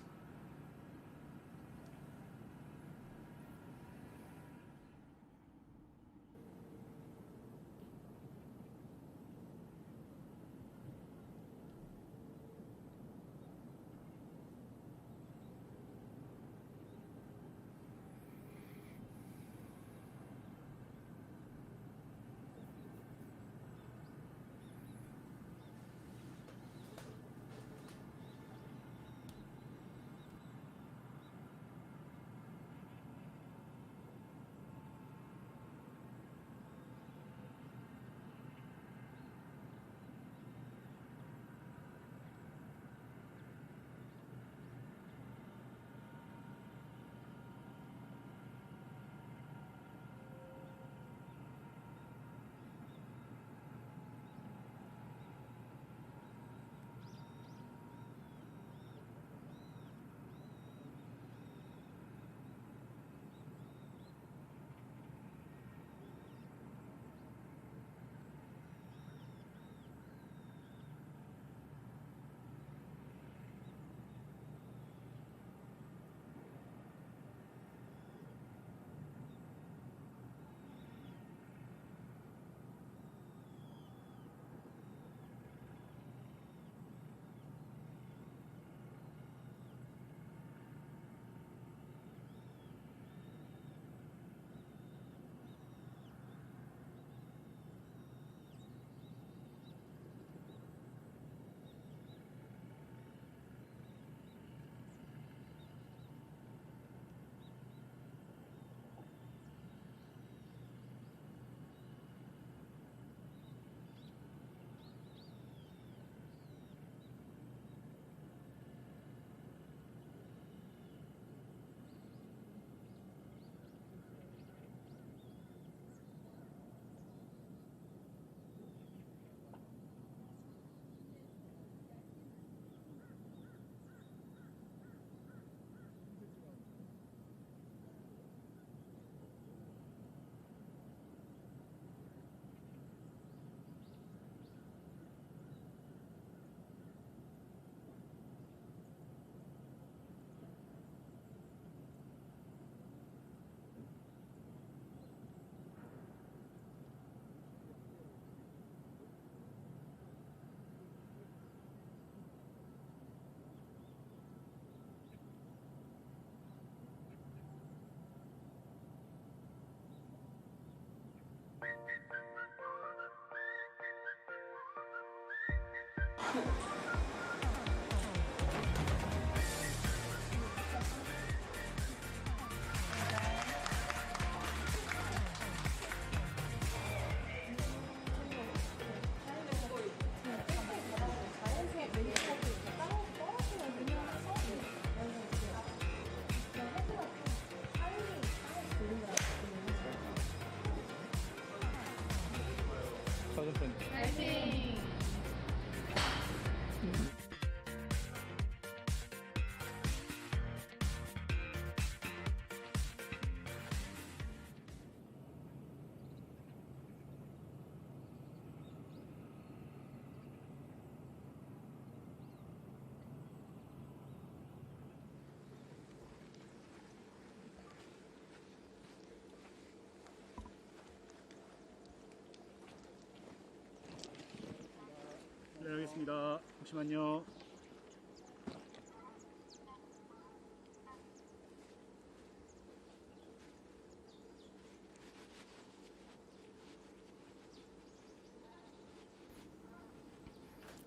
있습니다. 잠시만요.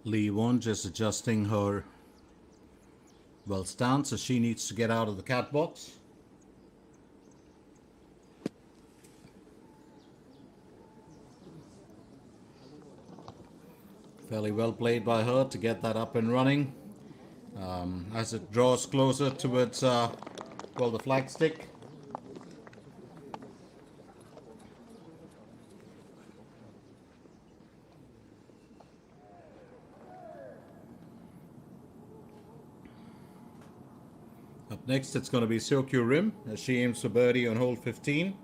Lee Won just adjusting her stance, so she needs to get out of the cat box. Fairly well played by her to get that up and running. As it draws closer towards the flagstick. Up next, it's going to be Seokyu Rim as she aims for birdie on hole 15.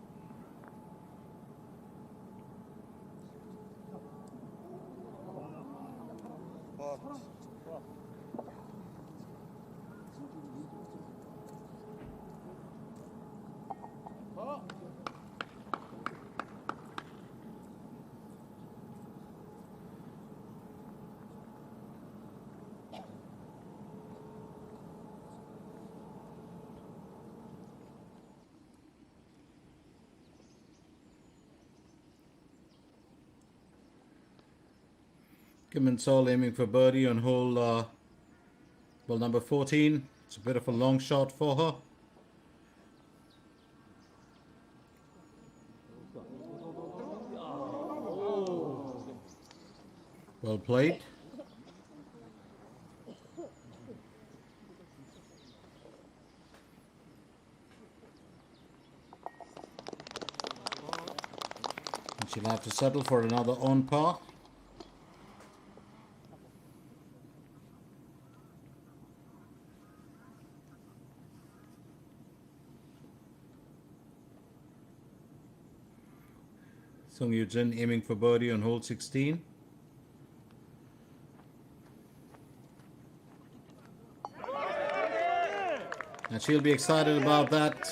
Kim and Sol aiming for birdie on hole number 14. It's a bit of a long shot for her. Well played. And she'll have to settle for another on par. Sung Yoo Jin aiming for birdie on hole 16. And she'll be excited about that.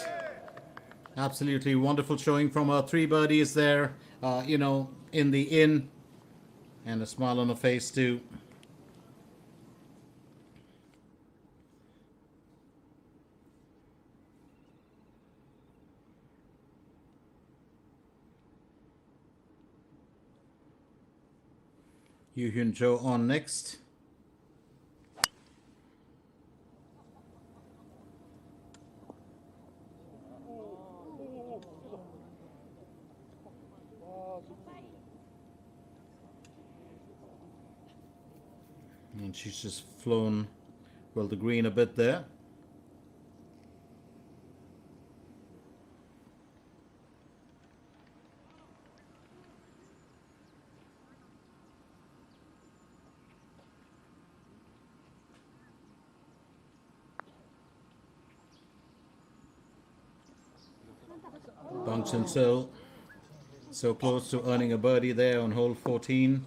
Absolutely wonderful showing from her. 3 birdies there, in the in. And a smile on her face too. Yoo Hyun Jo on next. And she's just flown, the green a bit there. Bang Chen Sil so close to earning a birdie there on hole 14.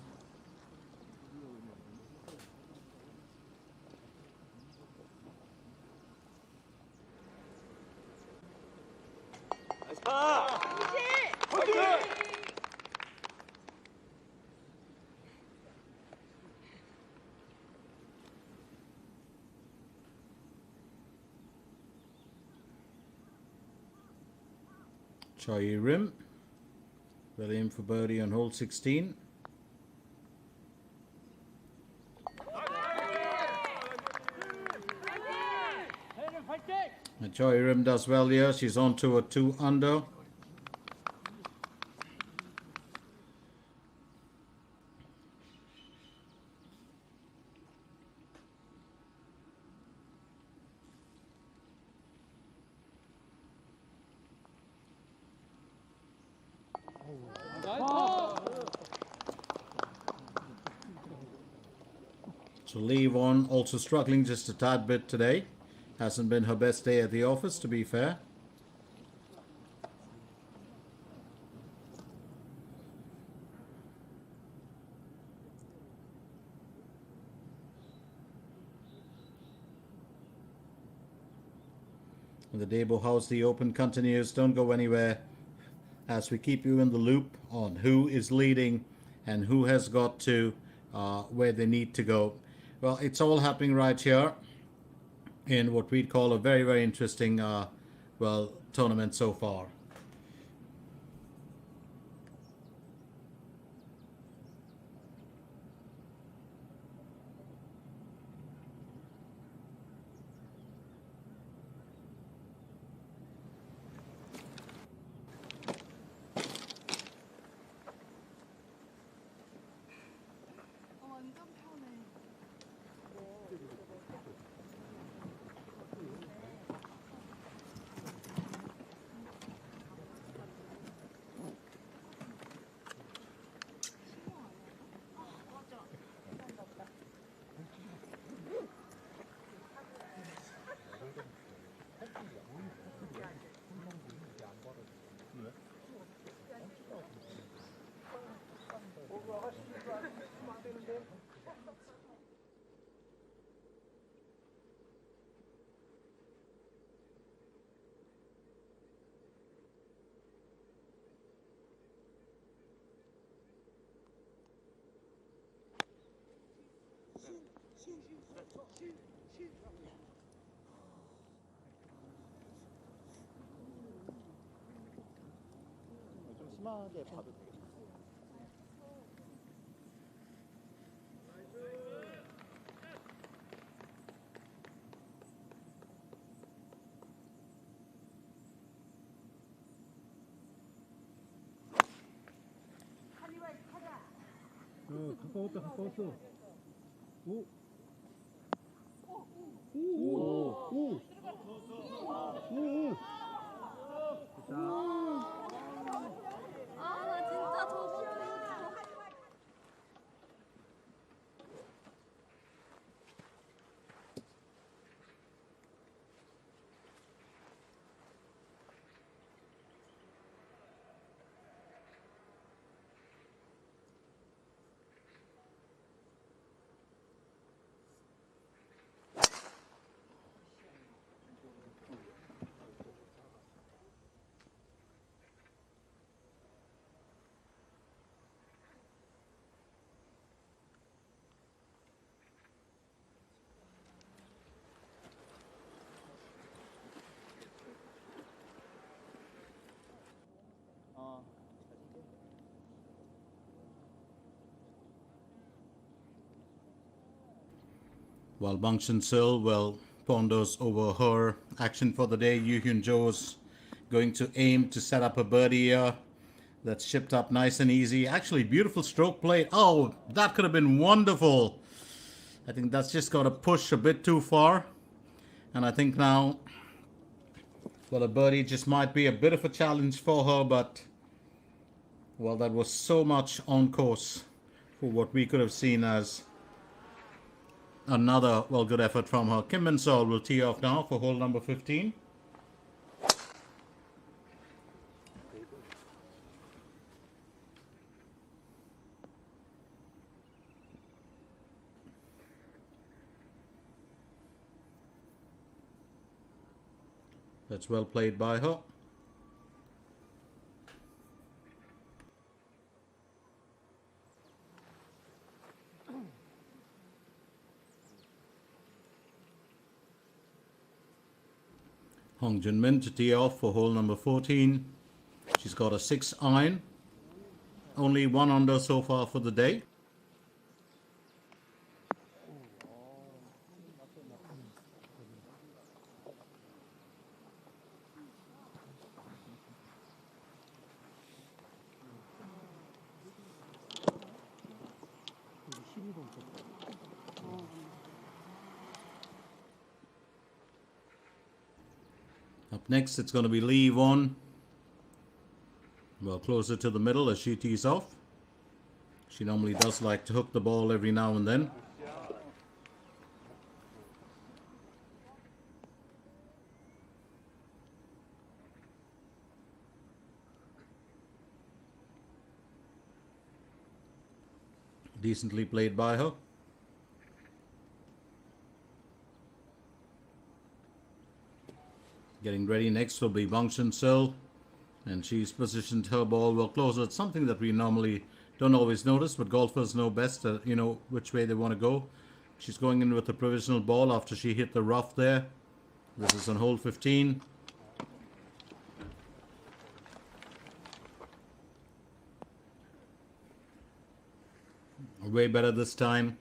Choi Rim will aim for birdie on hole 16. And Choi Rim does well here. She's on to a 2 under. So Lee Won also struggling just a tad bit today. Hasn't been her best day at the office, to be fair. And the DAEBO hausD Open continues. Don't go anywhere as we keep you in the loop on who is leading and who has got to where they need to go. Well, it's all happening right here in what we'd call a very, very interesting, tournament so far. 좀 심하게 봐도 되겠다. 가까웠다, 가까웠어. 오. 오. 오. 오. 오. 아, 나 진짜 저거 While Bang Sil ponders over her action for the day, Yu Hyun Jo's going to aim to set up a birdie here. That's shipped up nice and easy. Actually, beautiful stroke play. Oh, that could have been wonderful. I think that's just got to push a bit too far. And I think now, well, a birdie just might be a bit of a challenge for her, but, well, that was so much on course for what we could have seen as another, well, good effort from her. Kim Min-sol will tee off now for hole number 15. That's well played by her. Hong Junmin to tee off for hole number 14. She's got a 6 iron. Only 1 under so far for the day. Up next, it's going to be Lee Won. Well, closer to the middle as she tees off. She normally does like to hook the ball every now and then. Decently played by her. Getting ready next will be Bang Sil, and she's positioned her ball well closer. It's something that we normally don't always notice, but golfers know best, which way they want to go. She's going in with a provisional ball after she hit the rough there. This is on hole 15. Way better this time.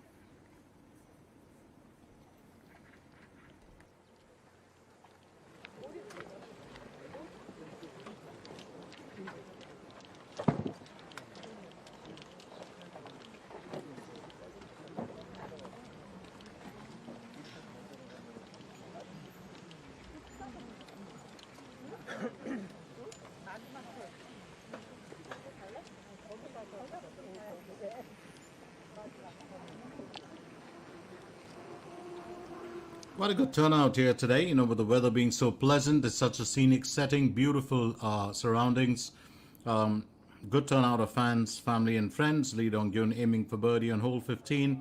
Quite a good turnout here today, with the weather being so pleasant. It's such a scenic setting, beautiful surroundings. Good turnout of fans, family and friends. Lee Dong-gyun aiming for birdie on hole 15.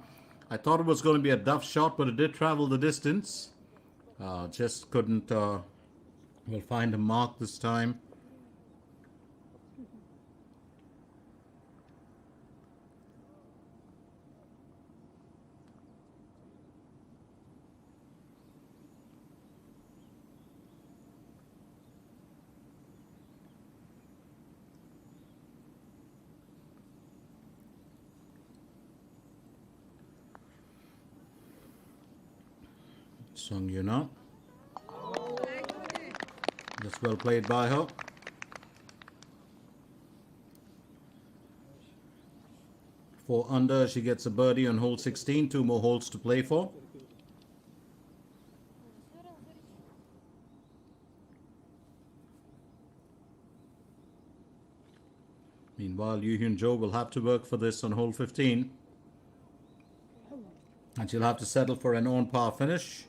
I thought it was going to be a duff shot, but it did travel the distance. Just couldn't find a mark this time. Sung Yuna. That's well played by her. Four under, she gets a birdie on hole 16. 2 more holes to play for. Meanwhile, Yoo Hyun Jo will have to work for this on hole 15. And she'll have to settle for an on par finish.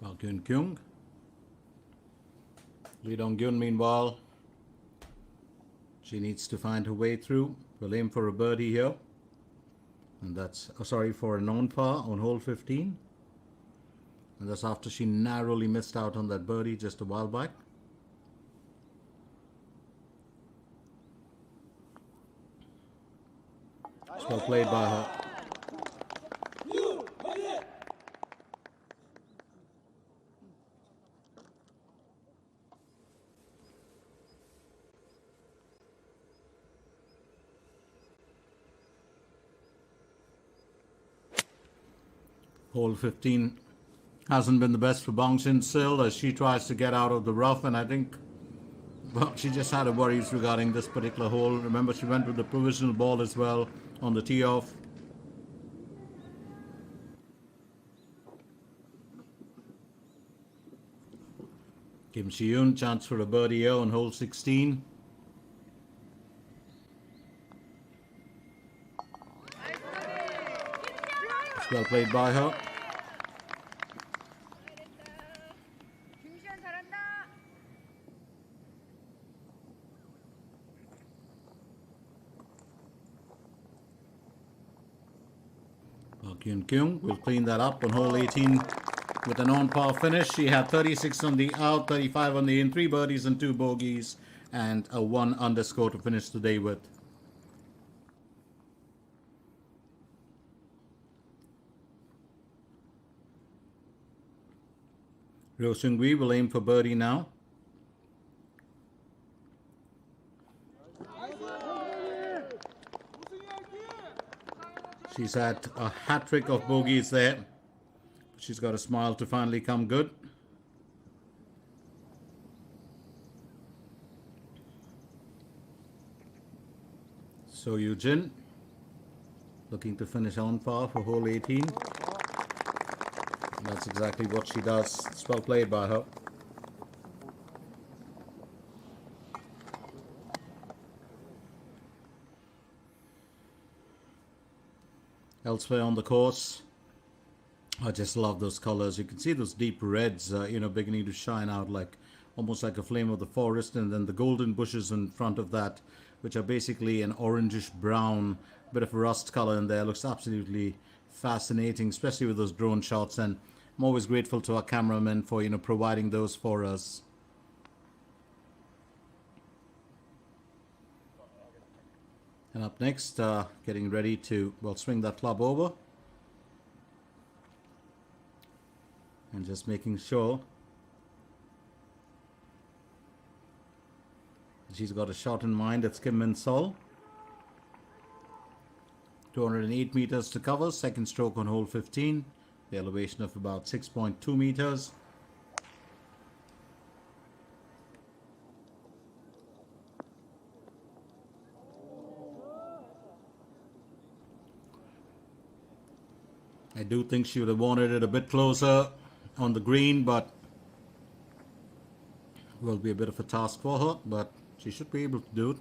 Park Eun-kyung. Lee Dong-gyun, meanwhile, she needs to find her way through. We'll aim for a birdie here. And that's, for a non-par on hole 15. And that's after she narrowly missed out on that birdie just a while back. It's well played by her. Hole 15 hasn't been the best for Bang Sin-sil as she tries to get out of the rough, and I think, she just had her worries regarding this particular hole. Remember, she went with the provisional ball as well on the tee off. Kim Si-yoon, chance for a birdie here on hole 16. It's well played by her. Park Eun-kyung will clean that up on hole 18 with an on-par finish. She had 36 on the out, 35 on the in, 3 birdies and 2 bogeys, and a 1 underscore to finish the day with. Ryo Seung-wi will aim for birdie now. She's had a hat-trick of bogeys there. She's got a smile to finally come good. So Yoo-jin looking to finish on par for hole 18. That's exactly what she does. It's well played by her. elsewhere on the course. I just love those colors. You can see those deep reds, beginning to shine out like almost like a flame of the forest, and then the golden bushes in front of that, which are basically an orangish brown, bit of rust color in there. Looks absolutely fascinating, especially with those drone shots. And I'm always grateful to our cameramen for providing those for us. And up next, getting ready to swing that club over. And just making sure she's got a shot in mind. It's Kim Min Sol. 208 meters to cover. Second stroke on hole 15. The elevation of about 6.2 meters. I do think she would have wanted it a bit closer on the green, but will be a bit of a task for her, but she should be able to do it.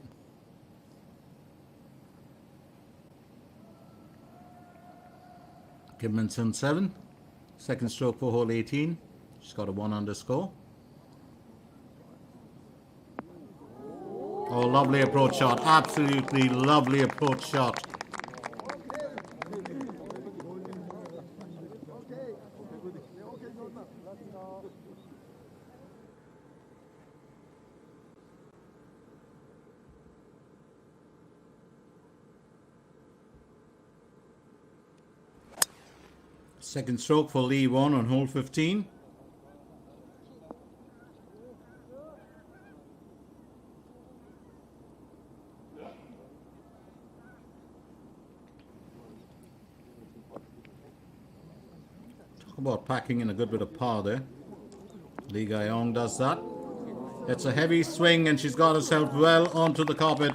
Kim Min Sun 7, second stroke for hole 18. She's got a 1 under score. Oh, lovely approach shot. Absolutely lovely approach shot. Second stroke for Lee Won on hole 15. Talk about packing in a good bit of power there. Lee Gayong does that. It's a heavy swing and she's got herself well onto the carpet.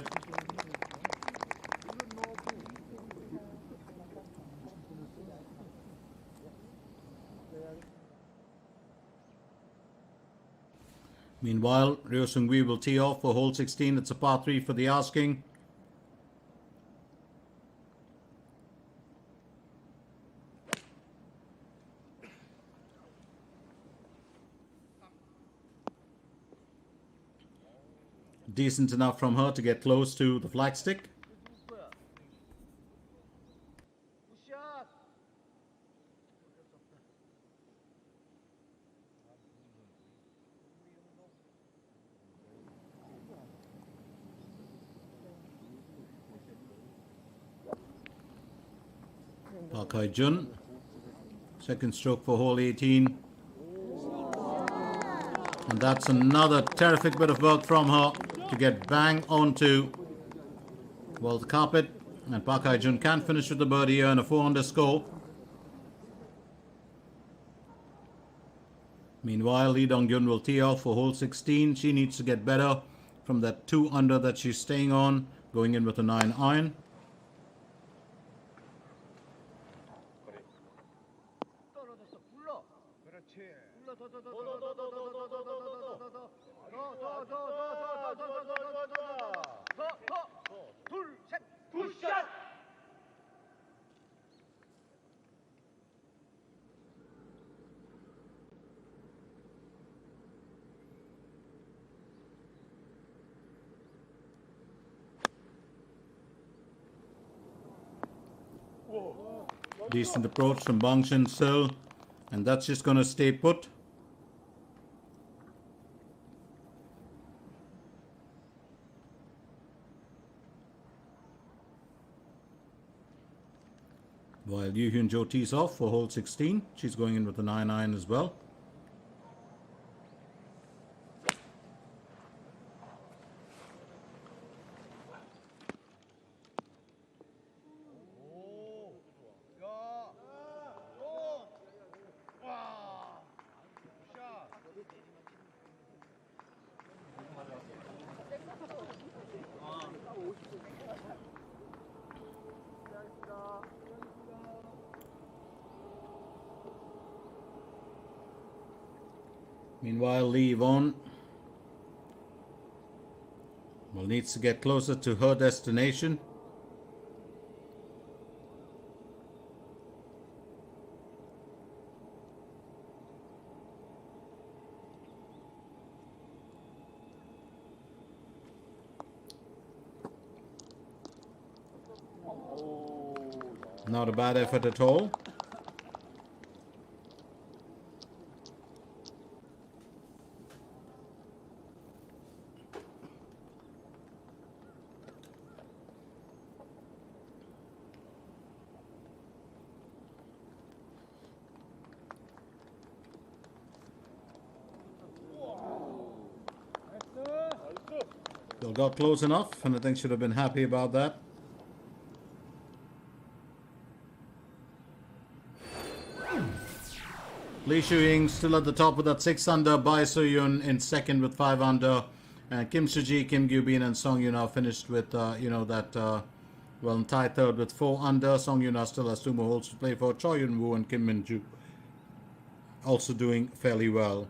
Meanwhile, Ryo Seung-wi will tee off for hole 16. It's a par 3 for the asking. Decent enough from her to get close to the flagstick. Park Hae-jun, second stroke for hole 18. And that's another terrific bit of work from her to get bang onto, well, the carpet. And Park Hae-jun can finish with the birdie here and a 4 under score. Meanwhile, Lee Dong-gyun will tee off for hole 16. She needs to get better from that 2 under that she's staying on, going in with a 9 iron. Decent approach from Bang Shin-sil, and that's just going to stay put. While Yoo Hyun-jo tees off for hole 16, she's going in with a 9 iron as well. Meanwhile, Lee Won needs to get closer to her destination. Not a bad effort at all. Still got close enough, and I think should have been happy about that. Lee Shu-ying still at the top with that 6 under. Bai So-yun in second with 5 under. And Kim Su-ji, Kim Gyu-bin, and Song Yun-ah finished with, tied third with 4 under. Song Yun-ah still has 2 more holes to play for. Choi Yun-woo and Kim Min-ju also doing fairly well.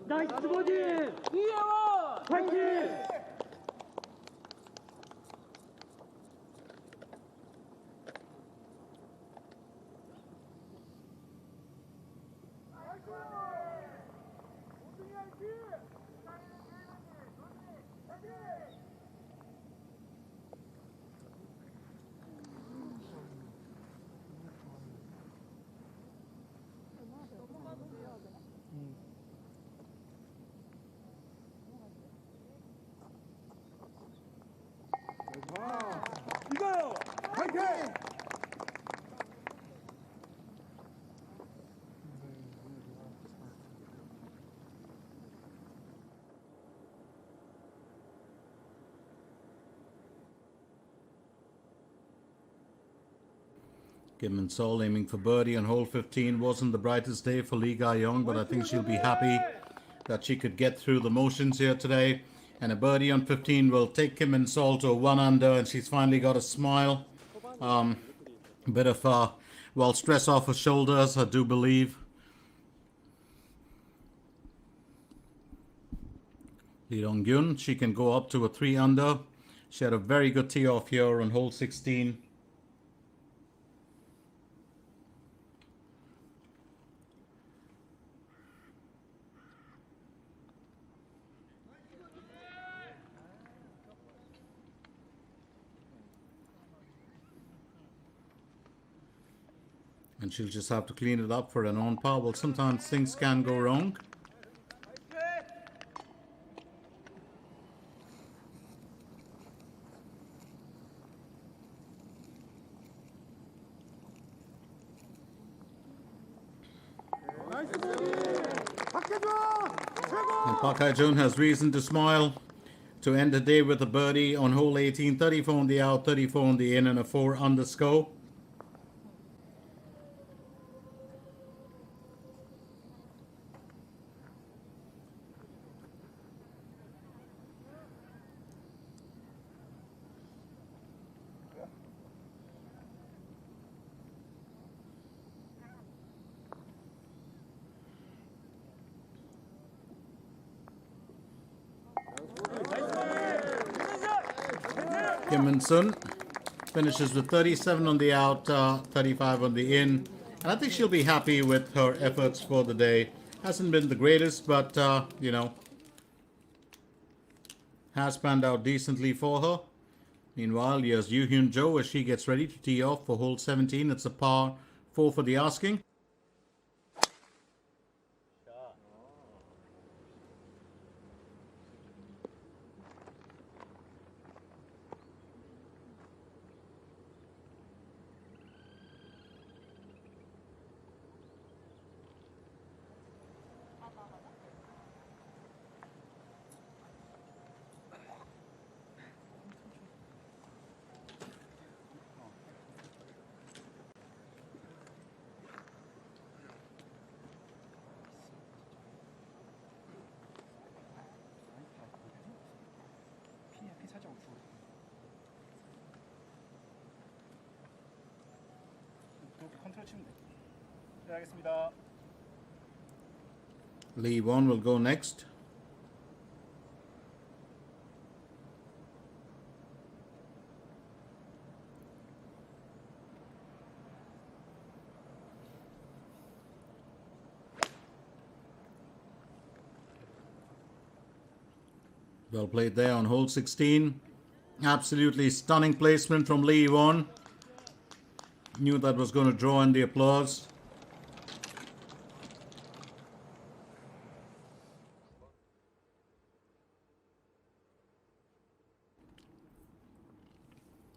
나이스 버디! 이혜원! 화이팅! 이거요! 화이팅! Kim and Sol aiming for birdie on hole 15. Wasn't the brightest day for Lee Ga-young, but I think she'll be happy that she could get through the motions here today. And a birdie on 15 will take Kim and Sol to a 1 under, and she's finally got a smile. A bit of stress off her shoulders, I do believe. Lee Dong-gyun, she can go up to a 3 under. She had a very good tee off here on hole 16. And she'll just have to clean it up for an on par. Well, sometimes things can go wrong. And Park Hae-jun has reason to smile to end the day with a birdie on hole 18. 34 on the out, 34 on the in, and a 4 under score. Kim Min-sun finishes with 37 on the out, 35 on the in. And I think she'll be happy with her efforts for the day. Hasn't been the greatest, but, you know, has panned out decently for her. Meanwhile, here's Yoo Hyun Jo as she gets ready to tee off for hole 17. It's a par 4 for the asking. 살짝 우측으로. 그렇게 컨트롤 치면 돼. 네, 알겠습니다. Lee Won will go next. Well played there on hole 16. Absolutely stunning placement from Lee Won. Knew that was going to draw in the applause.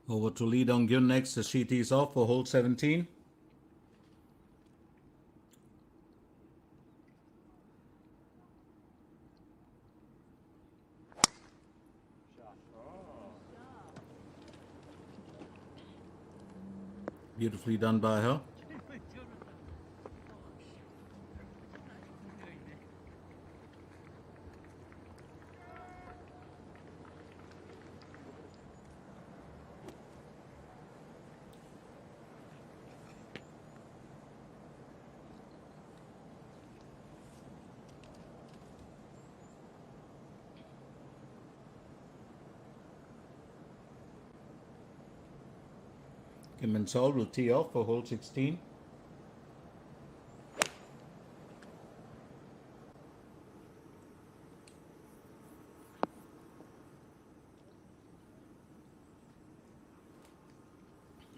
Over to Lee Dong-gyun next as she tees off for hole 17. Beautifully done by her. Kim Min Sol will tee off for hole 16.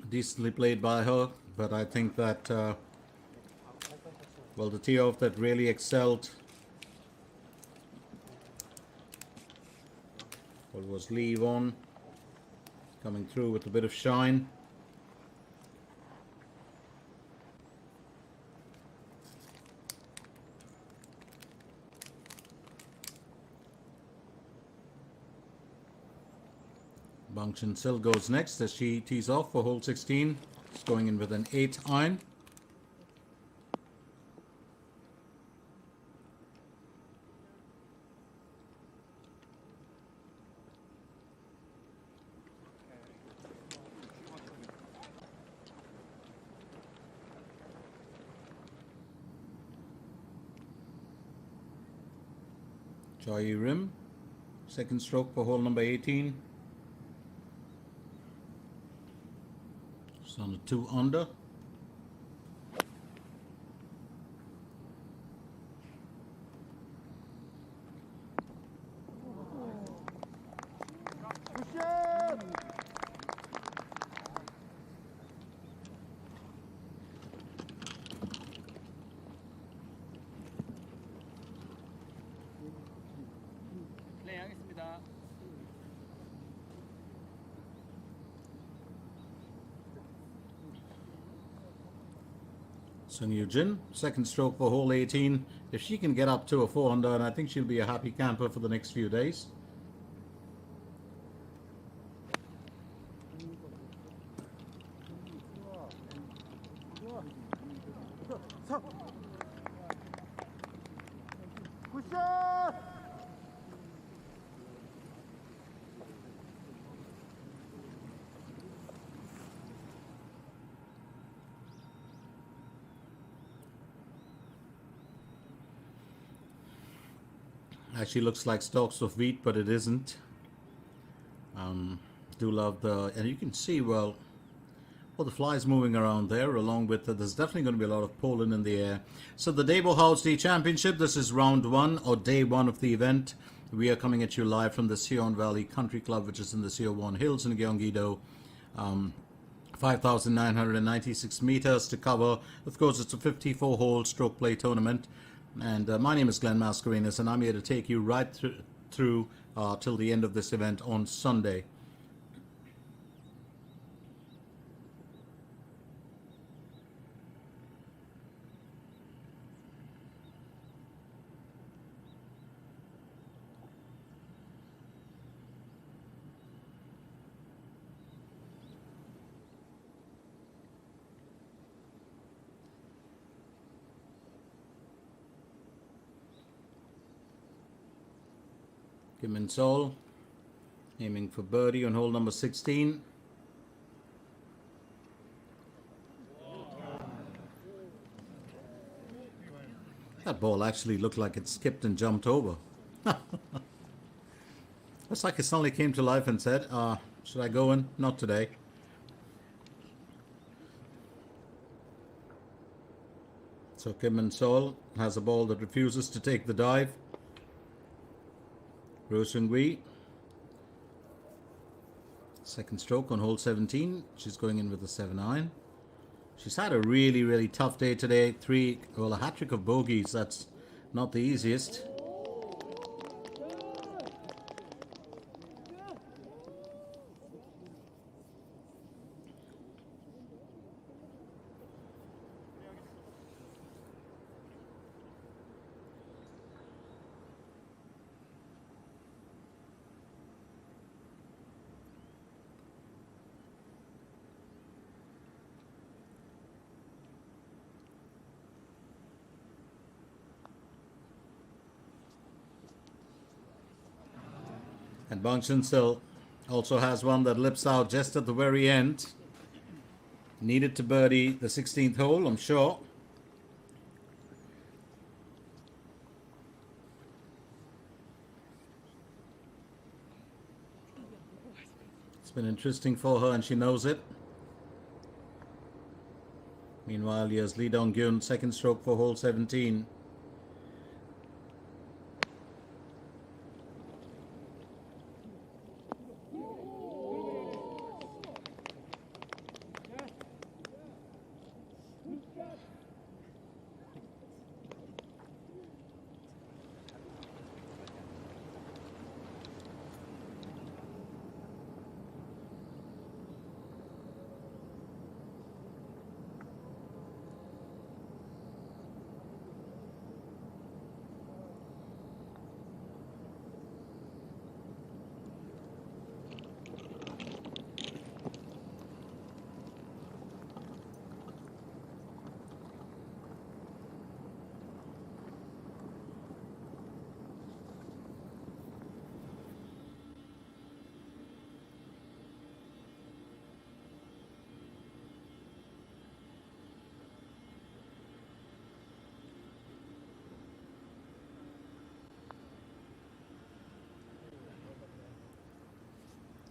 Decently played by her, but I think that, well, the tee off that really excelled was Lee Won, coming through with a bit of shine. Bang Chen Sil goes next as she tees off for hole 16. She's going in with an 8 iron. Choi Rim, second stroke for hole number 18. It's on a 2 under. 플레이하겠습니다. Sung Yoo Jin, second stroke for hole 18. If she can get up to a 4 under, and I think she'll be a happy camper for the next few days. Actually looks like stalks of wheat, but it isn't. Do love the, and you can see, well, the flies moving around there, along with there's definitely going to be a lot of pollen in the air. So the DAEBO hausD Championship, this is round 1 or day 1 of the event. We are coming at you live from the Seon Valley Country Club, which is in the Seowon Hills in Gyeonggi-do. 5,996 meters to cover. Of course, it's a 54-hole stroke play tournament. And my name is Glenn Mascarenas, and I'm here to take you right through till the end of this event on Sunday. Kim Min Sol aiming for birdie on hole number 16. That ball actually looked like it skipped and jumped over. It's like it suddenly came to life and said, should I go in? Not today. So Kim Min Sol has a ball that refuses to take the dive. Roh Seung-hui, second stroke on hole 17. She's going in with a 7 iron. She's had a really, really tough day today. A hat-trick of bogeys. That's not the easiest. And Bang Chen Sil also has one that lips out just at the very end. Needed to birdie the 16th hole, I'm sure. It's been interesting for her and she knows it. Meanwhile, here's Lee Dong-gyun, second stroke for hole 17.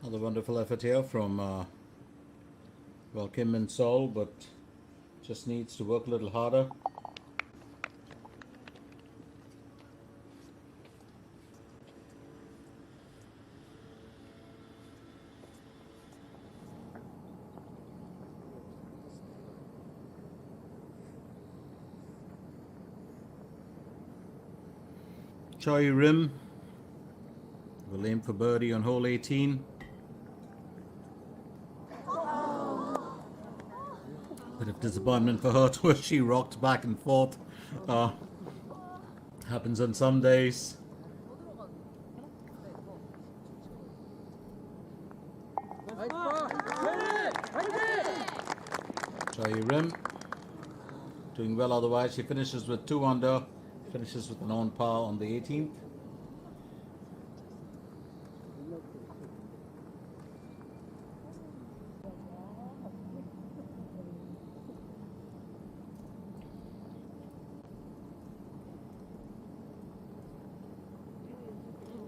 Another wonderful effort here from Kim Min Sol, but just needs to work a little harder. Choi Rim will aim for birdie on hole 18. Bit of disappointment for her where she rocked back and forth. Happens on some days. Choi Rim doing well otherwise. She finishes with 2 under, finishes with an on par on the 18th.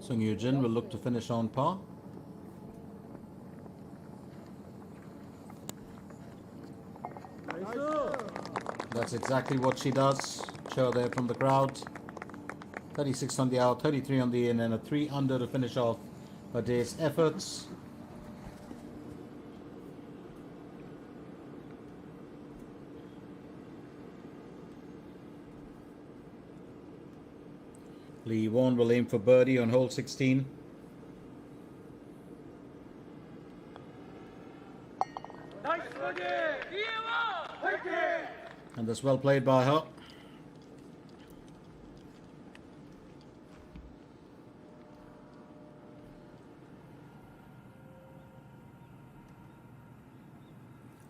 Sung Yoo-jin will look to finish on par. That's exactly what she does. Show there from the crowd. 36 on the out, 33 on the in, and a 3 under to finish off her day's efforts. Lee Won will aim for birdie on hole 16. And that's well played by her.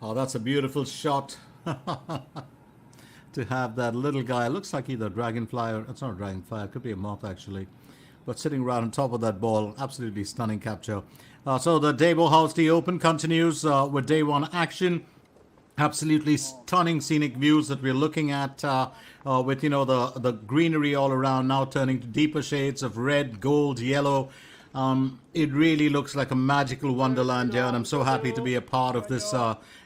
Oh, that's a beautiful shot. To have that little guy, looks like either a dragonfly or it's not a dragonfly, it could be a moth actually, but sitting right on top of that ball. Absolutely stunning capture. So the DAEBO hausD Open continues with day 1 action. Absolutely stunning scenic views that we're looking at with, you know, the greenery all around now turning to deeper shades of red, gold, yellow. It really looks like a magical wonderland here, and I'm so happy to be a part of this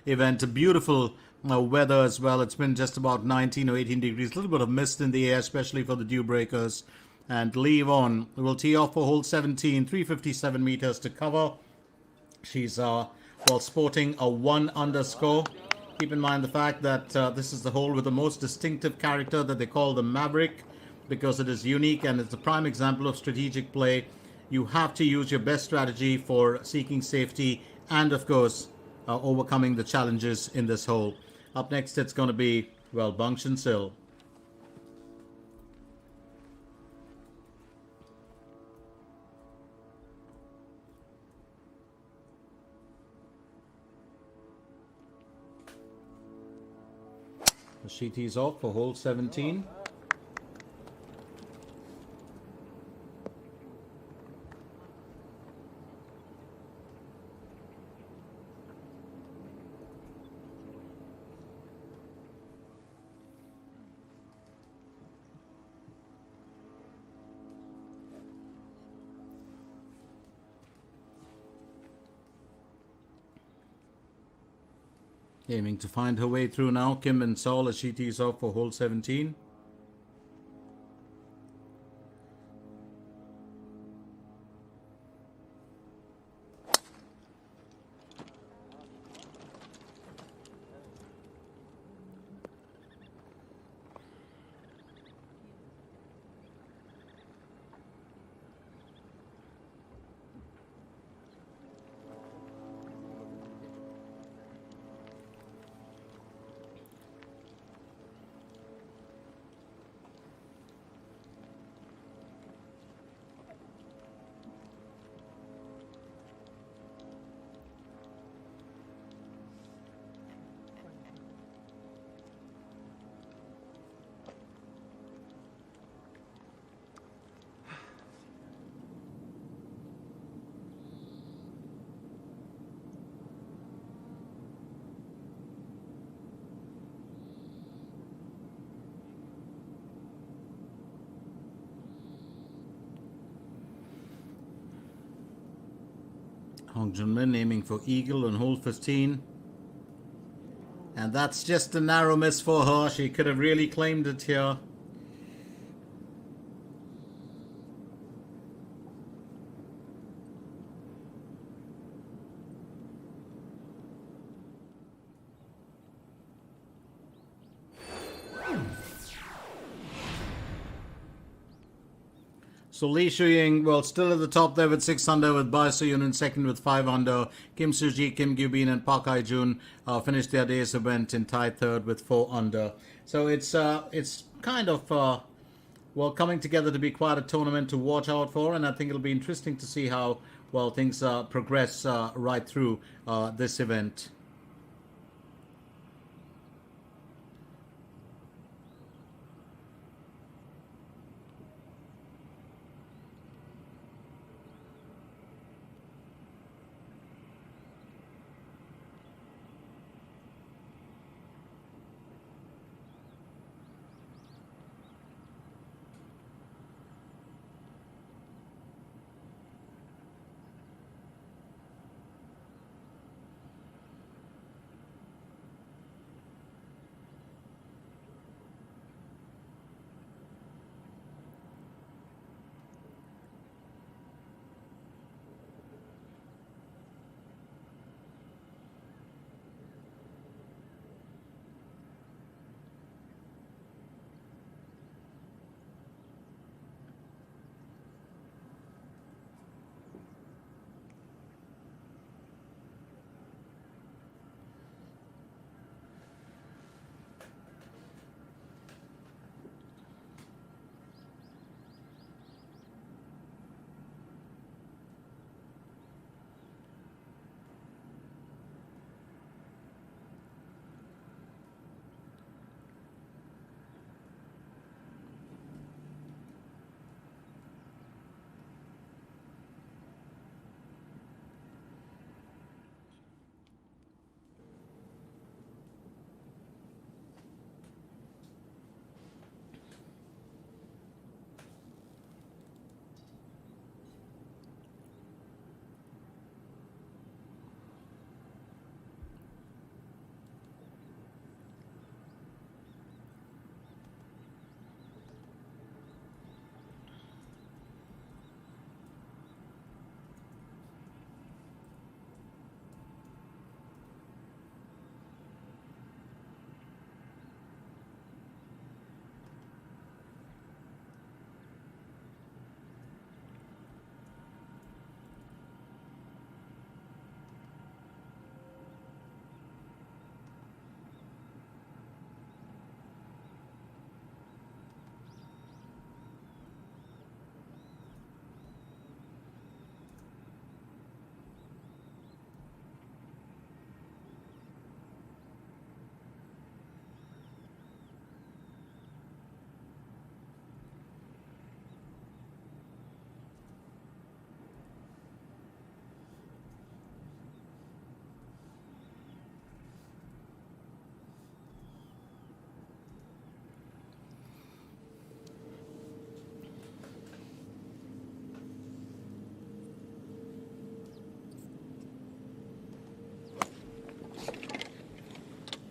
event. A beautiful weather as well. It's been just about 19 or 18 degrees, a little bit of mist in the air, especially for the dew breakers. And Lee Won will tee off for hole 17, 357 meters to cover. She's sporting a 1 under score. Keep in mind the fact that this is the hole with the most distinctive character that they call the Maverick, because it is unique and it's a prime example of strategic play. You have to use your best strategy for seeking safety and, of course, overcoming the challenges in this hole. Up next, it's going to be, well, Bangchan Sil. She tees off for hole 17. Aiming to find her way through now. Kim and Sol as she tees off for hole 17. Hong Junmin aiming for eagle on hole 15. And that's just a narrow miss for her. She could have really claimed it here. So Lee Shuying, well, still at the top there with 6 under, with Bai Suyun in second with 5 under. Kim Suji, Kim Gyubin and Park Hae-jun finished their day's event in tied third with 4 under. So it's kind of, well, coming together to be quite a tournament to watch out for. And I think it'll be interesting to see how, well, things progress right through this event.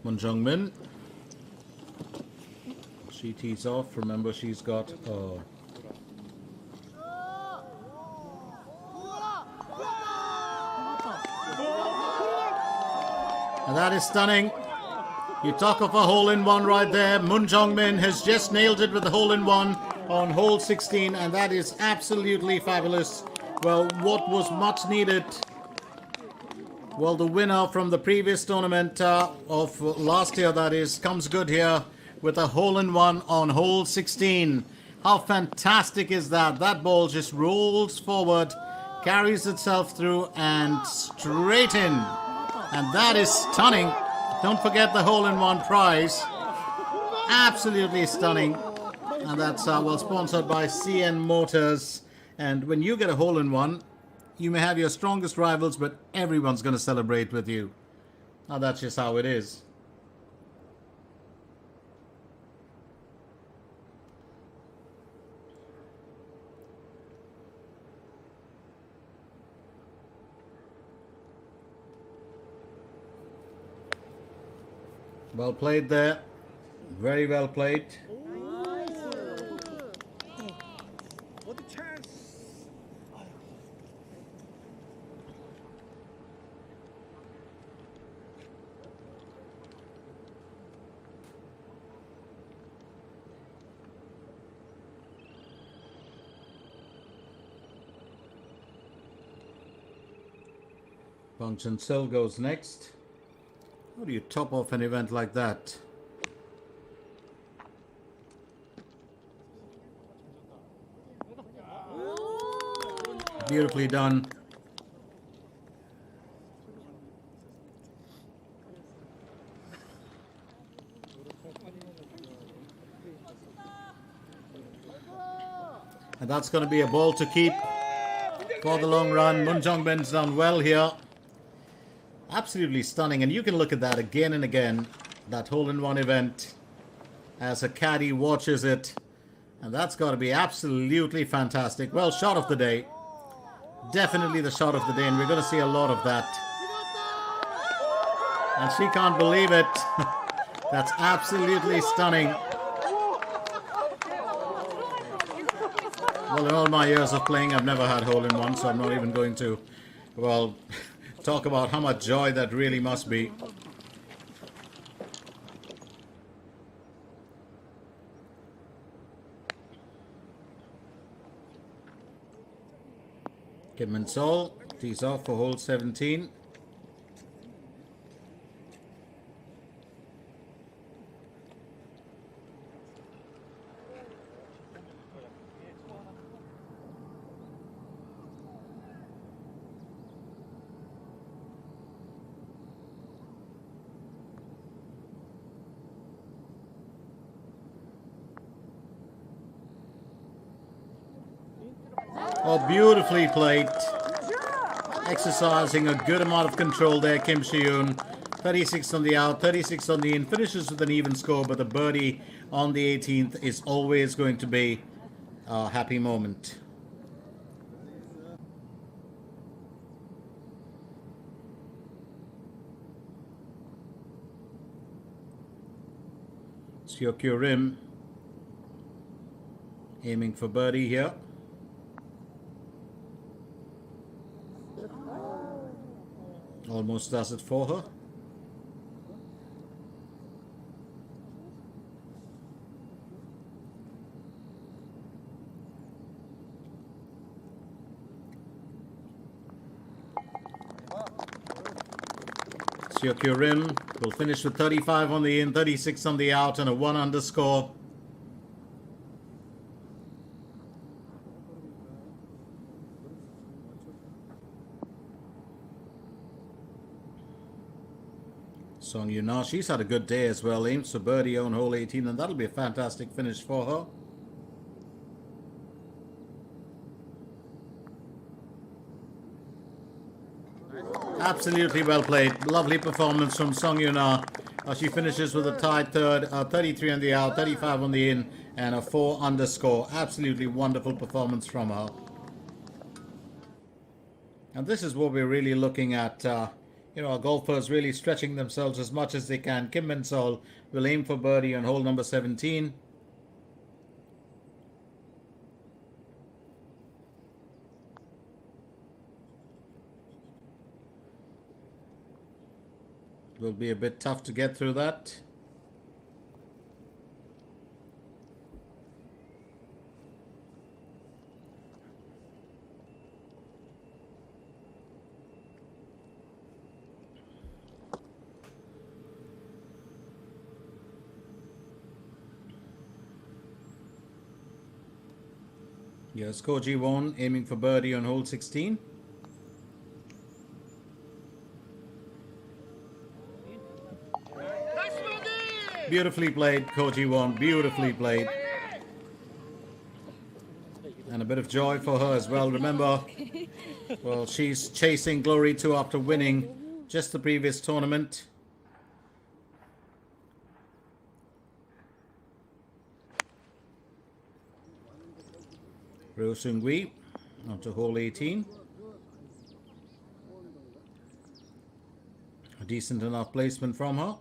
Moon Jung-min. She tees off. Remember, she's got... And that is stunning. You talk of a hole-in-one right there. Moon Jung-min has just nailed it with the hole-in-one on hole 16, and that is absolutely fabulous. Well, what was much needed? Well, the winner from the previous tournament of last year, that is, comes good here with a hole-in-one on hole 16. How fantastic is that? That ball just rolls forward, carries itself through, and straight in. And that is stunning. Don't forget the hole-in-one prize. Absolutely stunning. And that's well sponsored by CN Motors. And when you get a hole-in-one, you may have your strongest rivals, but everyone's going to celebrate with you. Now that's just how it is. Well played there. Very well played. 어디 찬스. Bang Chun-sil goes next. How do you top off an event like that? Beautifully done. And that's going to be a ball to keep for the long run. Moon Jung-min's done well here. Absolutely stunning, and you can look at that again and again, that hole-in-one event, as a caddy watches it, and that's got to be absolutely fantastic. Well, shot of the day. Definitely the shot of the day, and we're going to see a lot of that. And she can't believe it. That's absolutely stunning. Well, in all my years of playing, I've never had hole-in-one, so I'm not even going to, well... talk about how much joy that really must be. Kim Min-sol tees off for hole 17. Oh, beautifully played. Exercising a good amount of control there, Kim Si-yoon. 36 on the out, 36 on the in. Finishes with an even score, but the birdie on the 18th is always going to be a happy moment. Seok-kyu Rim aiming for birdie here. Almost does it for her. Seok-kyu Rim will finish with 35 on the in, 36 on the out, and a 1 under score. Song Yuna, she's had a good day as well. Aims for birdie on hole 18, and that'll be a fantastic finish for her. Absolutely well played. Lovely performance from Song Yuna. She finishes with a tied third, 33 on the out, 35 on the in, and a 4 under score. Absolutely wonderful performance from her. And this is what we're really looking at our golfers really stretching themselves as much as they can. Kim Min-sol will aim for birdie on hole number 17. Will be a bit tough to get through that. Here's Ko Ji-won aiming for birdie on hole 16. Beautifully played, Ko Ji-won, beautifully played. And a bit of joy for her as well. Remember, well, she's chasing glory too after winning just the previous tournament. Ryo Seung-wi onto hole 18. A decent enough placement from her.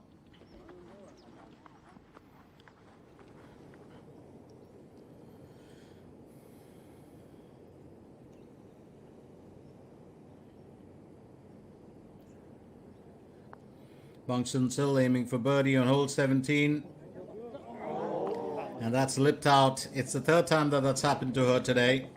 Bang Sun-sil aiming for birdie on hole 17. And that's lipped out. It's the third time that that's happened to her today.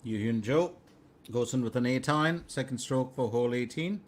Yoo Hyun-jo goes in with an 8-iron, second stroke for hole 18.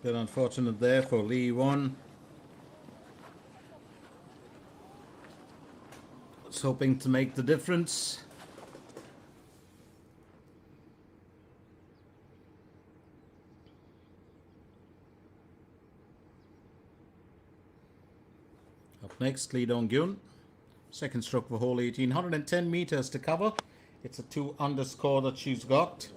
Bit unfortunate there for Lee Won. Was hoping to make the difference. Up next, Lee Dong-gyun. Second stroke for hole 18. 110 meters to cover. It's a 2 under score that she's got.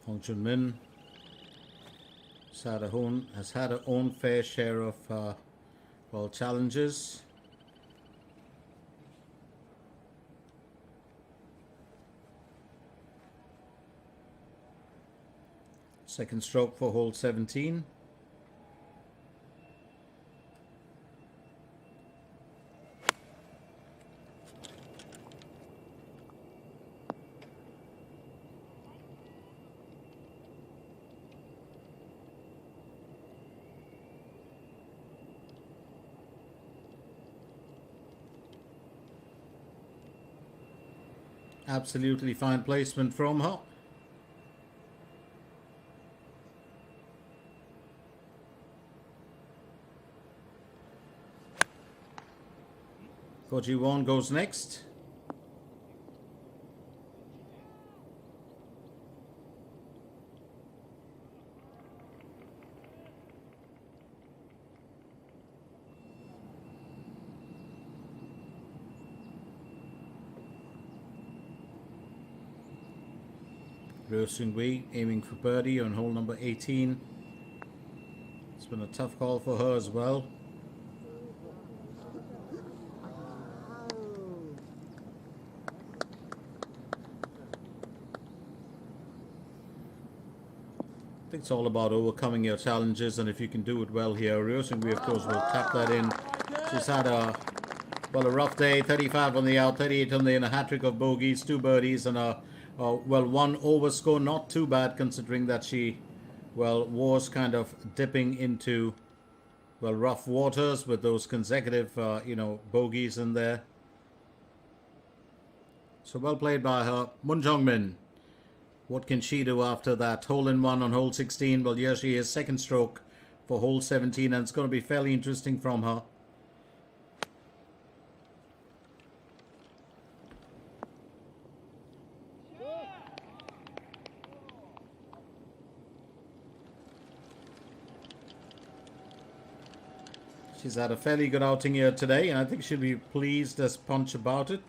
Hong Chun-min has had her own fair share of well, challenges. Second stroke for hole 17. Absolutely fine placement from her. Ko Ji-won goes next. Ryo Seung-hui aiming for birdie on hole number 18. It's been a tough call for her as well. I think it's all about overcoming your challenges, and if you can do it well here, Ryo Seung-hui, of course, will tap that in. She's had a rough day. 35 on the out, 38 on the in, a hat-trick of bogeys, 2 birdies, and a 1 over score. Not too bad considering that she, was kind of dipping into, rough waters with those consecutive, bogeys in there. So well played by her. Moon Jong-min. What can she do after that hole-in-one on hole 16? Well, here she is, second stroke for hole 17, and it's going to be fairly interesting from her. She's had a fairly good outing here today, and I think she'll be pleased as punch about it.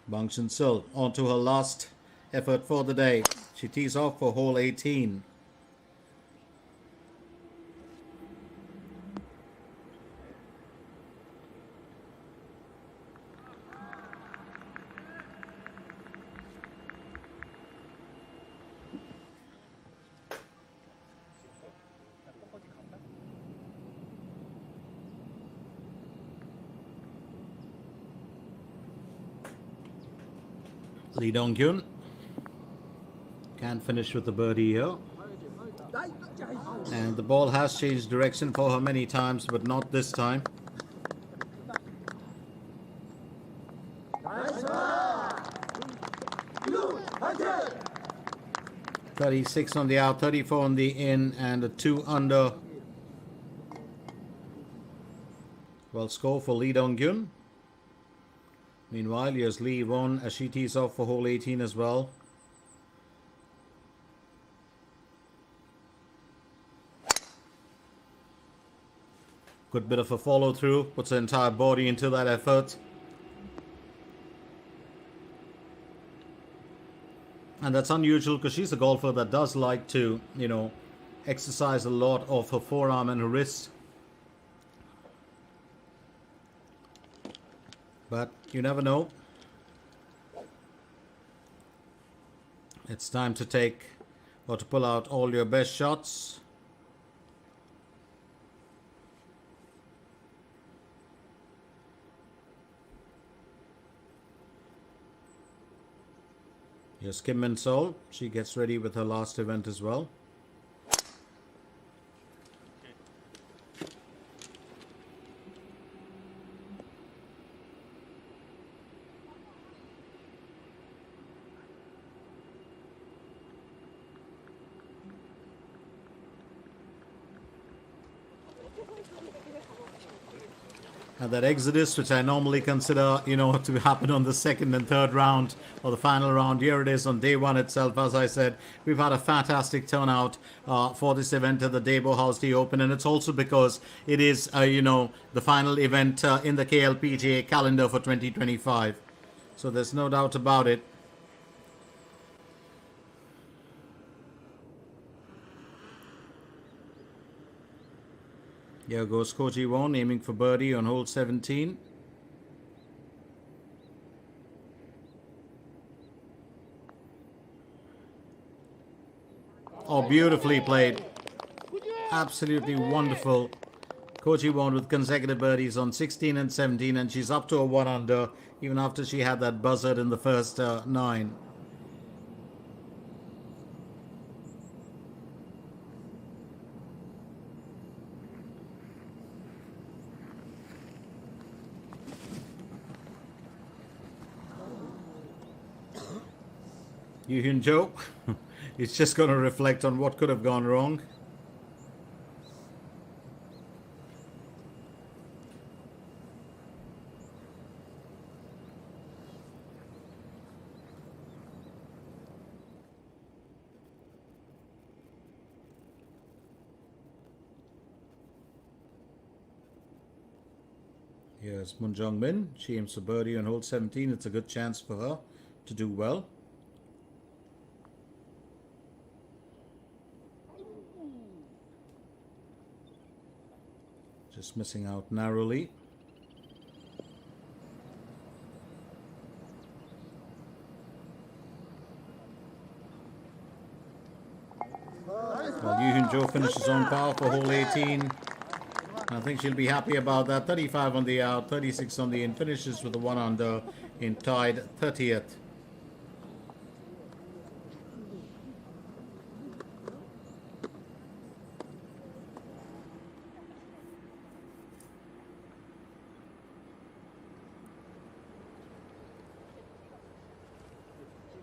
Bang Shin-sil on to her last effort for the day. She tees off for hole 18. Lee Dong-kyun can finish with the birdie here. And the ball has changed direction for her many times, but not this time. .36 on the out, 34 on the in, and a 2 under. Well score for Lee Dong-kyun. Meanwhile, here's Lee Won as she tees off for hole 18 as well. Good bit of a follow through, puts her entire body into that effort. And that's unusual because she's a golfer that does like to, exercise a lot of her forearm and her wrist. But you never know. It's time to take or to pull out all your best shots. Here's Kim Min-sol. She gets ready with her last event as well. And that exodus, which I normally consider, to happen on the second and third round or the final round, here it is on day one itself. As I said, we've had a fantastic turnout for this event at the DAEBO hausD Open, and it's also because it is, the final event in the KLPGA calendar for 2025. So there's no doubt about it. Here goes Ko Ji-won aiming for birdie on hole 17. Oh, beautifully played. Absolutely wonderful. Ko Ji-won with consecutive birdies on 16 and 17, and she's up to a 1 under even after she had that buzzard in the first 9. Yoo Hyun-jo is just going to reflect on what could have gone wrong. Here's Moon Jung-min. She aims for birdie on hole 17. It's a good chance for her to do well. Just missing out narrowly. Well, Yoo Hyun-jo finishes on par for hole 18. I think she'll be happy about that. 35 on the out, 36 on the in. Finishes with a 1 under in tied 30th.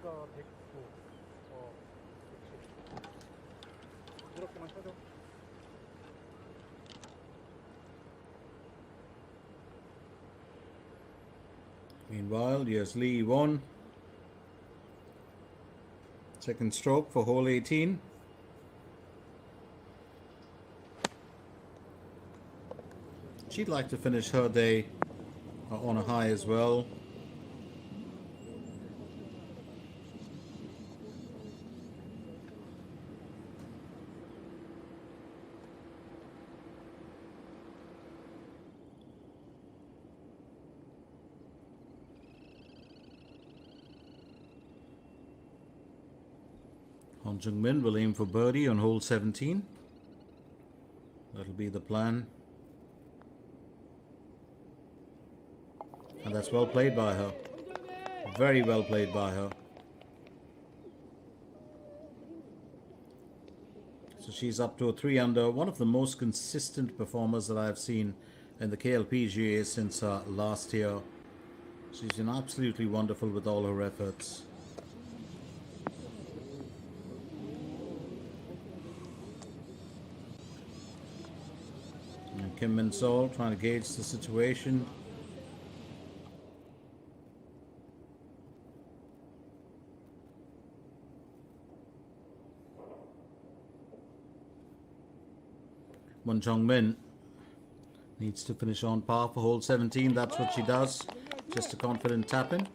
G가 109, 110. 이렇게만 쳐줘. Meanwhile, here's Lee Won. Second stroke for hole 18. She'd like to finish her day on a high as well. Hong Jung-min will aim for birdie on hole 17. That'll be the plan. And that's well played by her. Very well played by her. So she's up to a 3 under. One of the most consistent performers that I've seen in the KLPGA since last year. She's been absolutely wonderful with all her efforts. And Kim Min-sol trying to gauge the situation. Moon Jung-min needs to finish on par for hole 17. That's what she does. Just a confident tap in.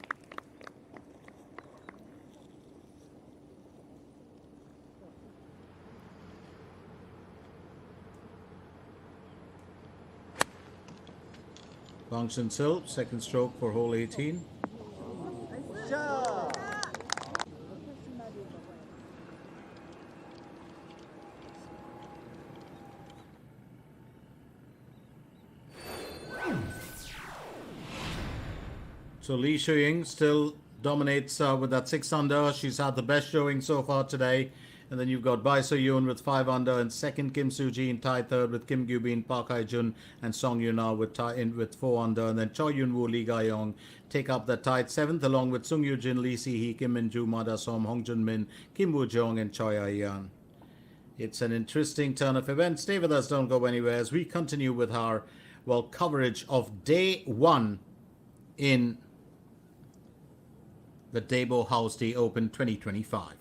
Bang Shin-sil, second stroke for hole 18. So Lee Shu-ying still dominates with that 6 under. She's had the best showing so far today. And then you've got Bai So-yoon with 5 under, and second Kim Soo-ji tied third with Kim Gyu-bin, Park Hae-jun and Song Yun-ah with 4 under. And then Choi Yun-woo, Lee Ga-yong take up the tied 7th along with Sung Yoo-jin, Lee Si-hee, Kim Min-ju, Ma Da-som, Hong Jun-min, Kim Woo-jong and Choi Ah-yeon. It's an interesting turn of events. Stay with us, don't go anywhere as we continue with our, well, coverage of day 1 in the DAEBO hausD Open 2025.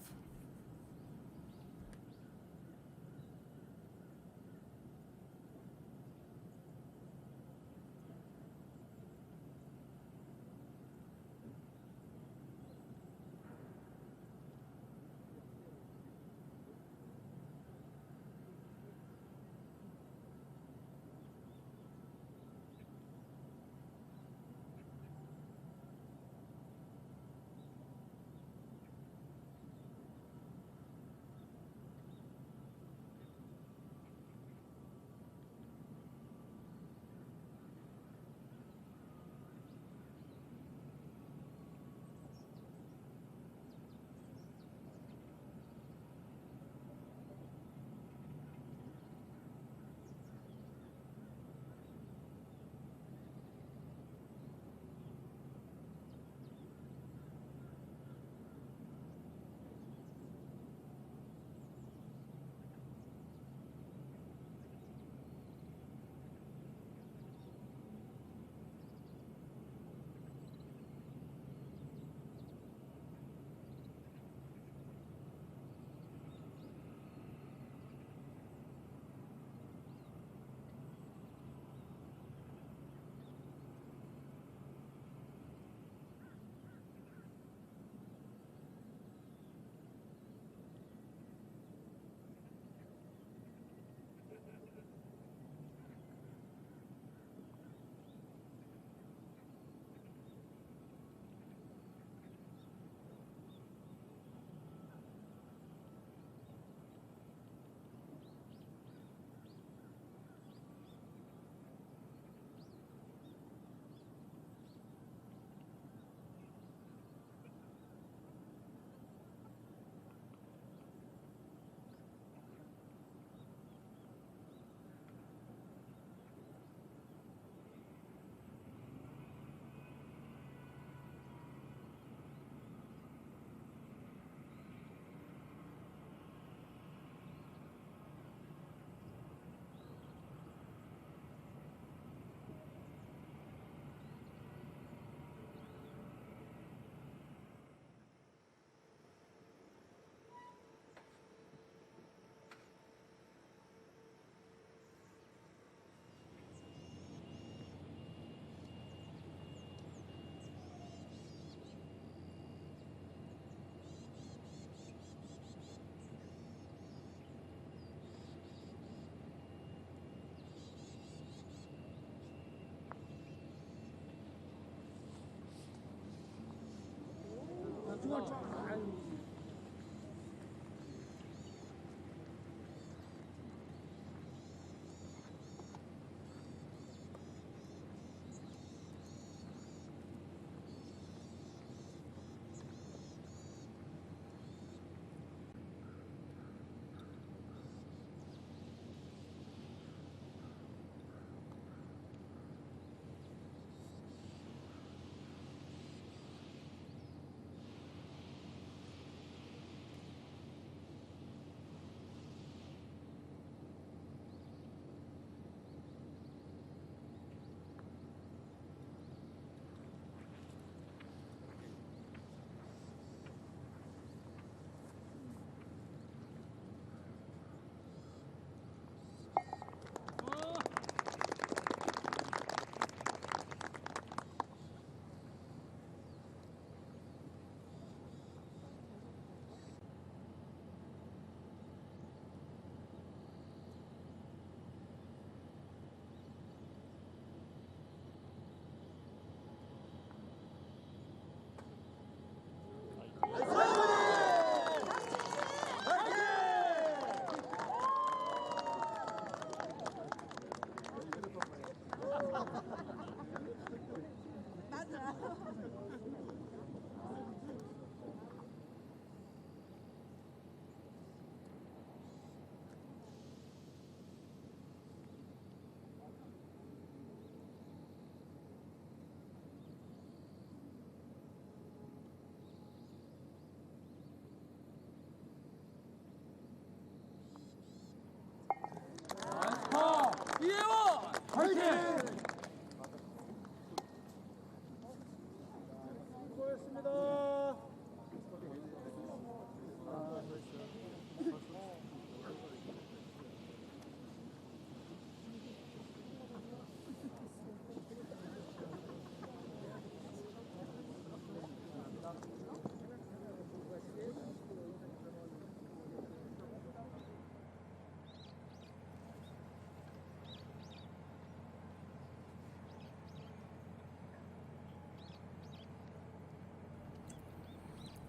수고했습니다.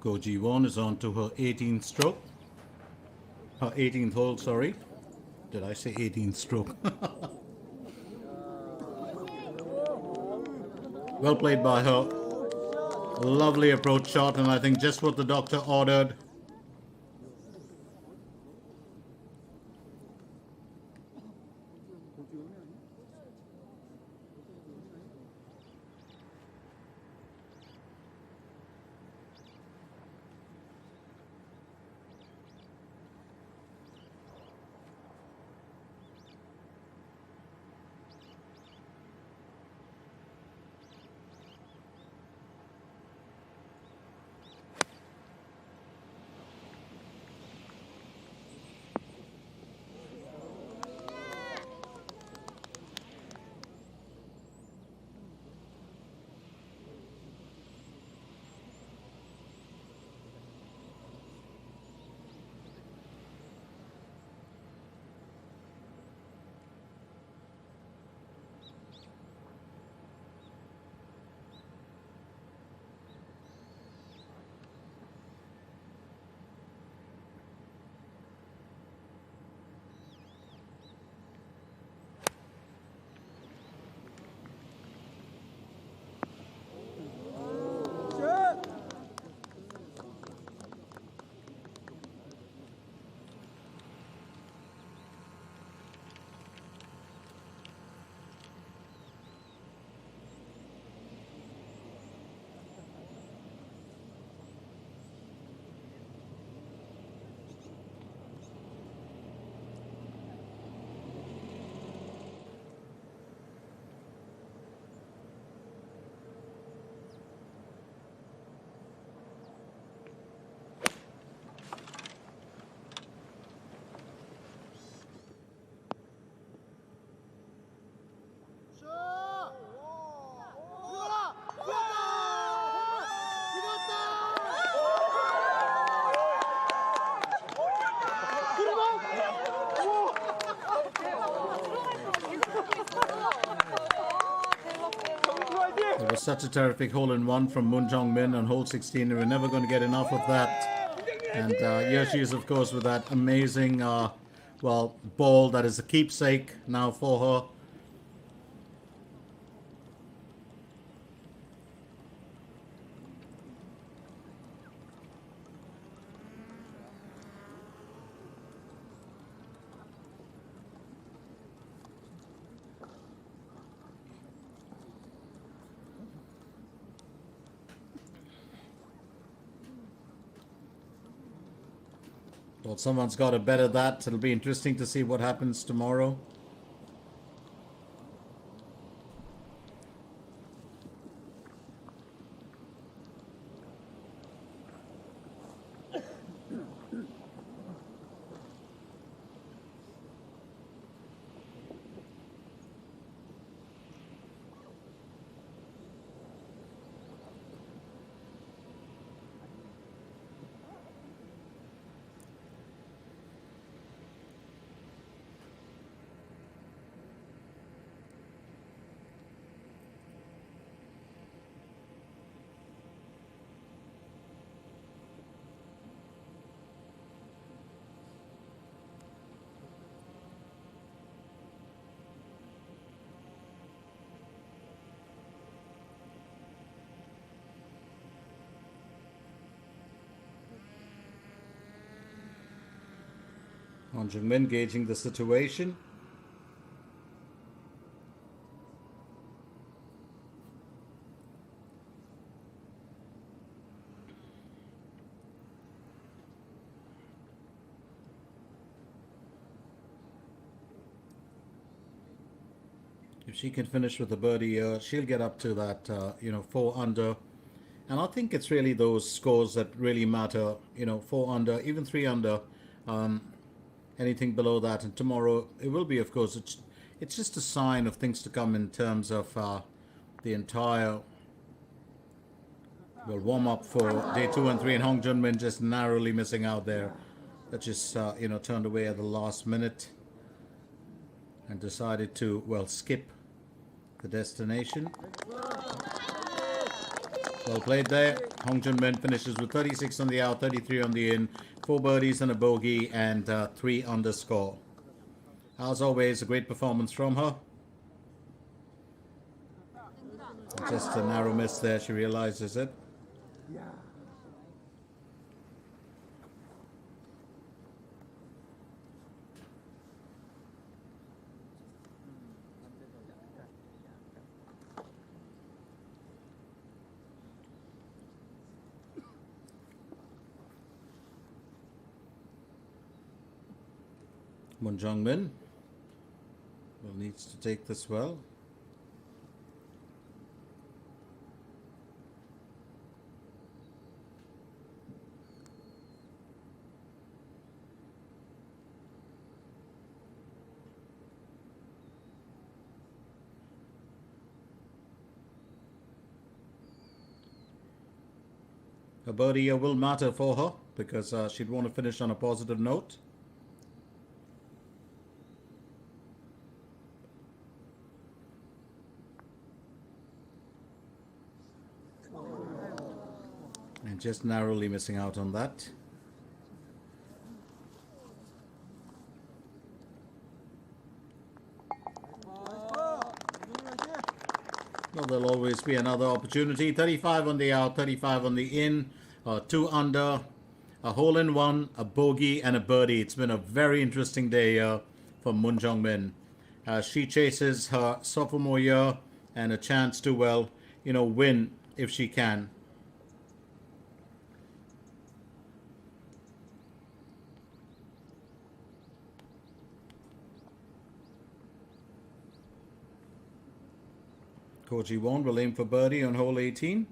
Go G1 is on to her 18th stroke. Her 18th hole, sorry. Did I say 18th stroke? Well played by her. Lovely approach shot, and I think just what the doctor ordered. It was such a terrific hole-in-one from Moon Jong-min on hole 16. We were never going to get enough of that. And here she is, of course, with that amazing, ball that is a keepsake now for her. Well, someone's got to better that. It'll be interesting to see what happens tomorrow. Han Jung-min gauging the situation. If she can finish with a birdie here, she'll get up to that, 4 under. And I think it's really those scores that really matter, 4 under, even 3 under, anything below that. And tomorrow it will be, of course, it's just a sign of things to come in terms of the entire warm up for day 2 and 3. And Hong Junmin just narrowly missing out there. That just, turned away at the last minute and decided to, skip the destination. Well played there. Hong Junmin finishes with 36 on the out, 33 on the in, 4 birdies and a bogey, and 3 under score. As always, a great performance from her. Just a narrow miss there, she realizes it. Moon Jung-min needs to take this well. A birdie will matter for her because she'd want to finish on a positive note. And just narrowly missing out on that. Well, there'll always be another opportunity. 35 on the out, 35 on the in, 2 under, a hole in one, a bogey, and a birdie. It's been a very interesting day for Moon Jung-min. She chases her sophomore year and a chance to, win if she can. Ko Ji-won will aim for birdie on hole 18.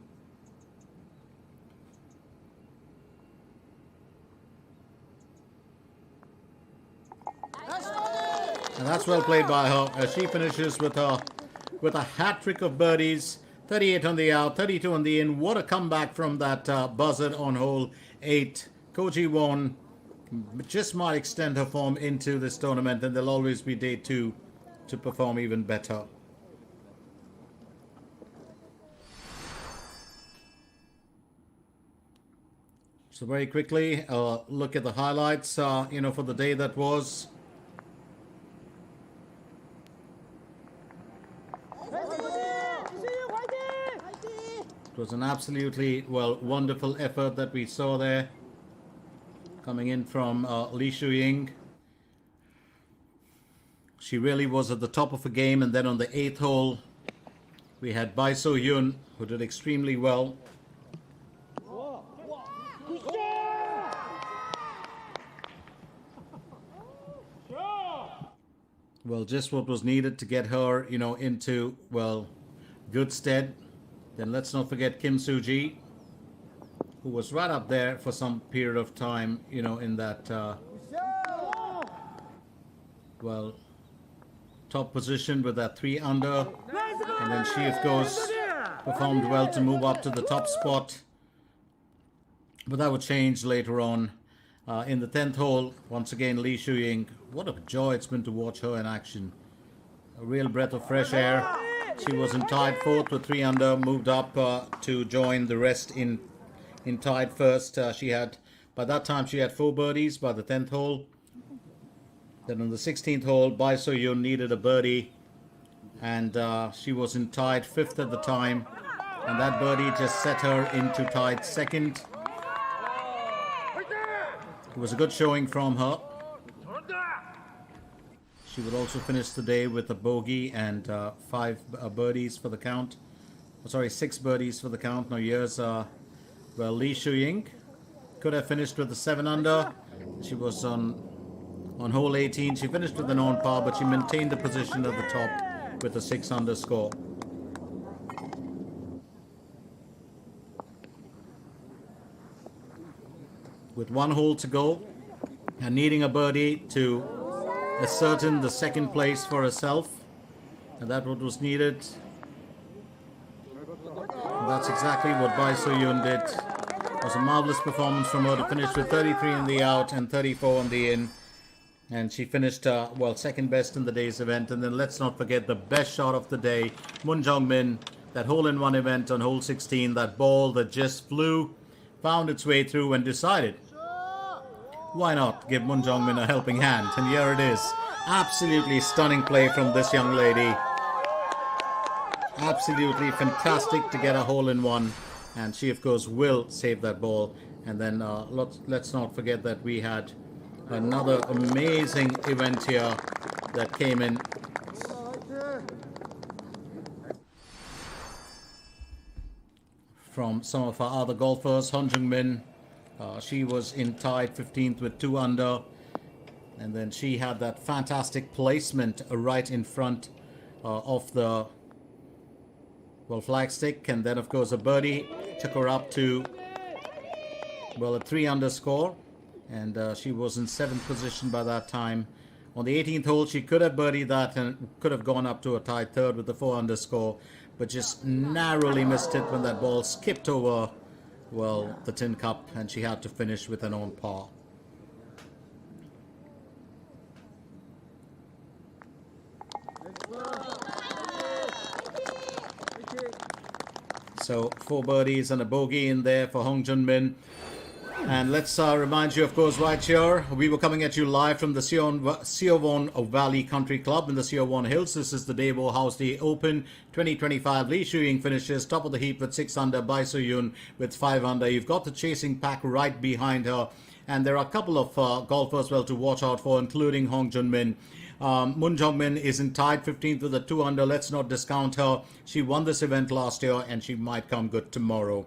And that's well played by her as she finishes with a hat trick of birdies. 38 on the out, 32 on the in. What a comeback from that buzzer on hole 8. Ko Ji-won just might extend her form into this tournament, and there'll always be day 2 to perform even better. So very quickly, look at the highlights, for the day that was. It was an absolutely, wonderful effort that we saw there. Coming in from Lee Shu-ying. She really was at the top of her game. And then on the 8th hole, we had Bai So-hyun, who did extremely well. Well, just what was needed to get her, into, good stead. Then let's not forget Kim Soo-ji, who was right up there for some period of time, in that, top position with that 3 under. And then she, of course, performed well to move up to the top spot. But that would change later on. In the 10th hole, once again, Lee Shu-ying. What a joy it's been to watch her in action. A real breath of fresh air. She was in tied 4th with 3 under, moved up to join the rest in tied first. By that time, she had 4 birdies by the 10th hole. Then on the 16th hole, Bai So-hyun needed a birdie. And she was in tied 5th at the time. And that birdie just set her into tied 2nd. It was a good showing from her. She would also finish the day with a bogey and 5 birdies for the count. 6 birdies for the count. Now here's Lee Shu-ying could have finished with a 7 under. She was on hole 18. She finished with an on par, but she maintained the position at the top with a 6 under score. With 1 hole to go and needing a birdie to ascertain the second place for herself, and that's what was needed. And that's exactly what Bai So-yoon did. It was a marvelous performance from her to finish with 33 in the out and 34 on the in. And she finished, well, second best in the day's event. And then let's not forget the best shot of the day, Moon Jong-min, that hole-in-one event on hole 16, that ball that just flew, found its way through and decided, why not give Moon Jong-min a helping hand? And here it is. Absolutely stunning play from this young lady. Absolutely fantastic to get a hole-in-one. And she, of course, will save that ball. And then let's not forget that we had another amazing event here that came in. From some of our other golfers, Han Jung-min, she was in tied 15th with 2 under. And then she had that fantastic placement right in front of the, well, flagstick. And then, of course, a birdie took her up to, well, a 3 under score. And she was in 7th position by that time. On the 18th hole, she could have birdied that and could have gone up to a tied 3rd with the 4 under score, but just narrowly missed it when that ball skipped over, well, the tin cup, and she had to finish with an on par. So 4 birdies and a bogey in there for Hong Jun-min. And let's remind you, of course, right here, we were coming at you live from the Seowon Valley Country Club in the Seowon Hills. This is the DAEBO hausD Open 2025. Lee Shu-ying finishes top of the heap with 6 under, Bai So-yoon with 5 under. You've got the chasing pack right behind her. And there are a couple of golfers, well, to watch out for, including Hong Jun-min. Moon Jong-min is in tied 15th with a 2 under. Let's not discount her. She won this event last year, and she might come good tomorrow.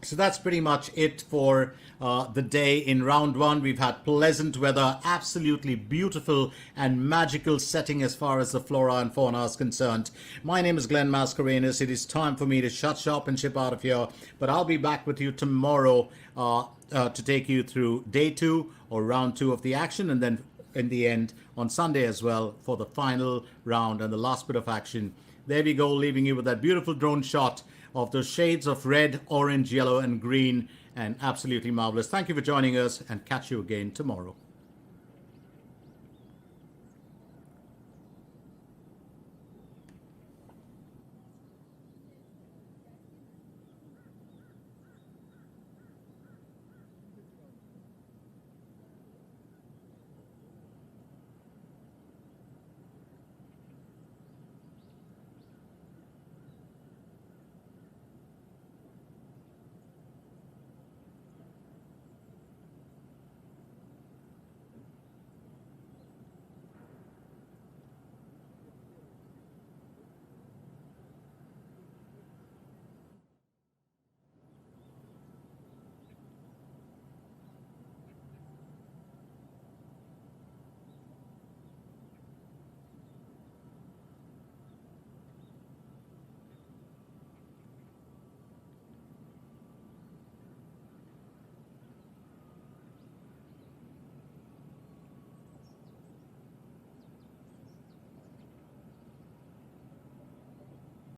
So that's pretty much it for the day in round 1. We've had pleasant weather, absolutely beautiful and magical setting as far as the flora and fauna is concerned. My name is Glenn Mascarenas. It is time for me to shut shop and ship out of here. But I'll be back with you tomorrow to take you through day 2 or round 2 of the action. And then in the end on Sunday as well for the final round and the last bit of action. There we go, leaving you with that beautiful drone shot of those shades of red, orange, yellow, and green, and absolutely marvelous. Thank you for joining us, and catch you again tomorrow.